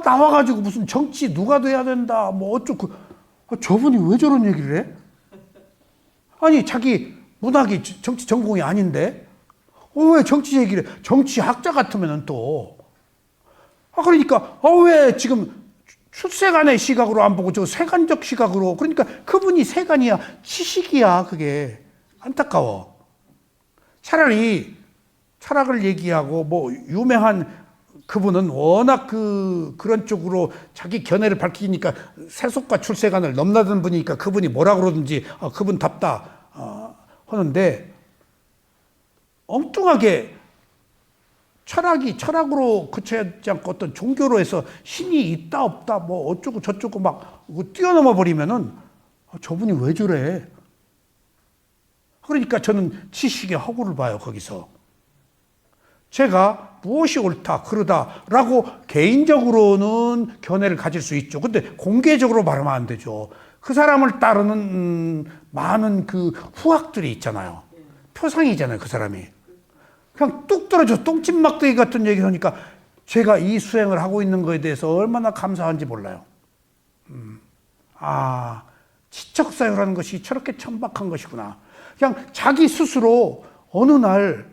나와가지고 무슨 정치 누가 돼야 된다 뭐 어쩌고 저분이 왜 저런 얘기를 해? 아니 자기 문학이 정치 전공이 아닌데 왜 정치 얘기를 해? 정치학자 같으면은 또 그러니까 왜 지금 출세간의 시각으로 안 보고 저 세간적 시각으로 그러니까 그분이 세간이야 지식이야 그게 안타까워. 차라리 철학을 얘기하고 뭐 유명한 그분은 워낙 그런 쪽으로 자기 견해를 밝히니까 세속과 출세간을 넘나드는 분이니까 그분이 뭐라 그러든지 그분답다 하는데 엉뚱하게 철학으로 그쳐야지 않고 어떤 종교로 해서 신이 있다 없다 뭐 어쩌고 저쩌고 막 뛰어넘어 버리면은 저분이 왜 저래? 그러니까 저는 지식의 허구를 봐요 거기서. 제가 무엇이 옳다 그러다라고 개인적으로는 견해를 가질 수 있죠. 근데 공개적으로 말하면 안 되죠. 그 사람을 따르는 많은 그 후학들이 있잖아요. 표상이잖아요 그 사람이. 그냥 뚝 떨어져 똥집막대기 같은 얘기를 하니까 제가 이 수행을 하고 있는 거에 대해서 얼마나 감사한지 몰라요. 지척사유라는 것이 저렇게 천박한 것이구나. 그냥 자기 스스로 어느 날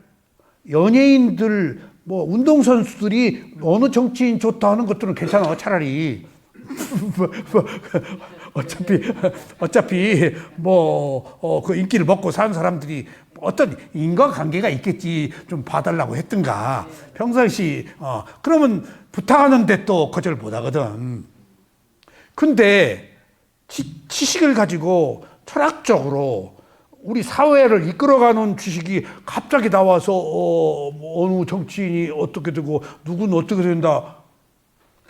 연예인들, 뭐 운동선수들이 어느 정치인 좋다 하는 것들은 괜찮아 차라리. 어차피 그 인기를 먹고 사는 사람들이 어떤 인과관계가 있겠지 좀 봐달라고 했든가 평상시 그러면 부탁하는데 또 거절 못하거든. 근데 지식을 가지고 철학적으로 우리 사회를 이끌어가는 지식이 갑자기 나와서 어느 정치인이 어떻게 되고 누구는 어떻게 된다.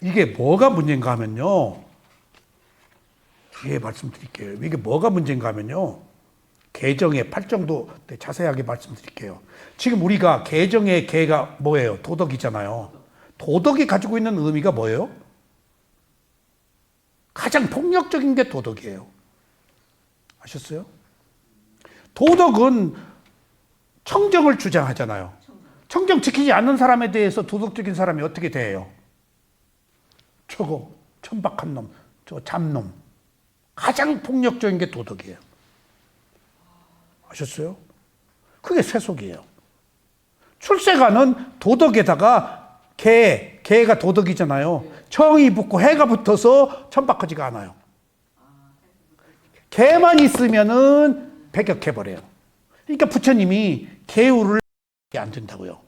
이게 뭐가 문제인가 하면요. 뒤에 말씀드릴게요. 이게 뭐가 문제인가 하면요. 개정의 8정도 자세하게 말씀드릴게요. 지금 우리가 개정의 개가 뭐예요? 도덕이잖아요. 도덕이 가지고 있는 의미가 뭐예요? 가장 폭력적인 게 도덕이에요. 아셨어요? 도덕은 청정을 주장하잖아요. 청정 지키지 않는 사람에 대해서 도덕적인 사람이 어떻게 대해요? 저거 천박한 놈, 저 잡놈. 가장 폭력적인 게 도덕이에요. 아셨어요? 그게 세속이에요. 출세가는 도덕에다가 개가 도덕이잖아요. 청이 붙고 해가 붙어서 천박하지가 않아요. 개만 있으면은 배격해버려요. 그러니까 부처님이 개우를 안 된다고요.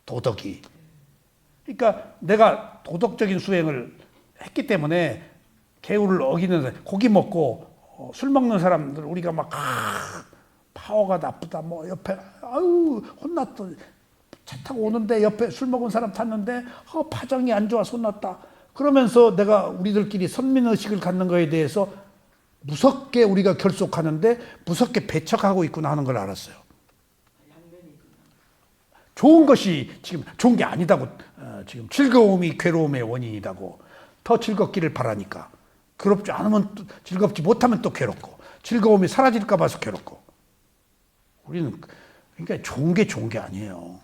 도덕이. 그러니까 내가 도덕적인 수행을 했기 때문에 개우를 어기는 고기 먹고 술 먹는 사람들 우리가 막 파워가 나쁘다 뭐 옆에 아유 혼났다 차 타고 오는데 옆에 술 먹은 사람 탔는데 파장이 안 좋아서 혼났다 그러면서 내가 우리들끼리 선민의식을 갖는 거에 대해서 무섭게 우리가 결속하는데 무섭게 배척하고 있구나 하는 걸 알았어요. 좋은 것이 지금 좋은 게 아니다고 지금 즐거움이 괴로움의 원인이라고 더 즐겁기를 바라니까 괴롭지 않으면 즐겁지 못하면 또 괴롭고 즐거움이 사라질까 봐서 괴롭고 우리는 그러니까 좋은 게 아니에요.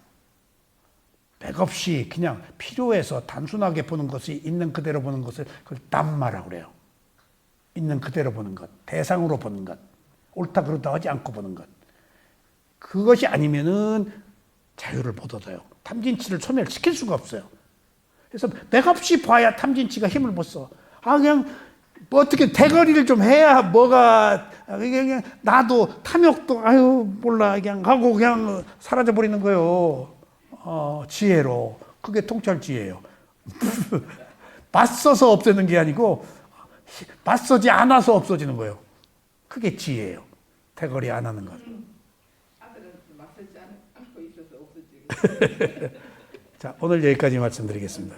맥없이 그냥 필요해서 단순하게 보는 것이 있는 그대로 보는 것을 그걸 담마라고 그래요. 있는 그대로 보는 것, 대상으로 보는 것, 옳다 그르다 하지 않고 보는 것. 그것이 아니면은 자유를 못 얻어요. 탐진치를 소멸시킬 수가 없어요. 그래서 맥없이 봐야 탐진치가 힘을 못 써. 그냥 뭐 어떻게 대거리를 좀 해야 뭐가 그냥 나도 탐욕도 아유 몰라 그냥 하고 그냥 사라져 버리는 거예요. 지혜로. 그게 통찰지혜예요. 맞서서 없애는 게 아니고 맞서지 않아서 없어지는 거예요. 그게 지혜예요. 대거리 안 하는 것. 아들은 맞서지 않고 있어서 없어지고. 자, 오늘 여기까지 말씀드리겠습니다.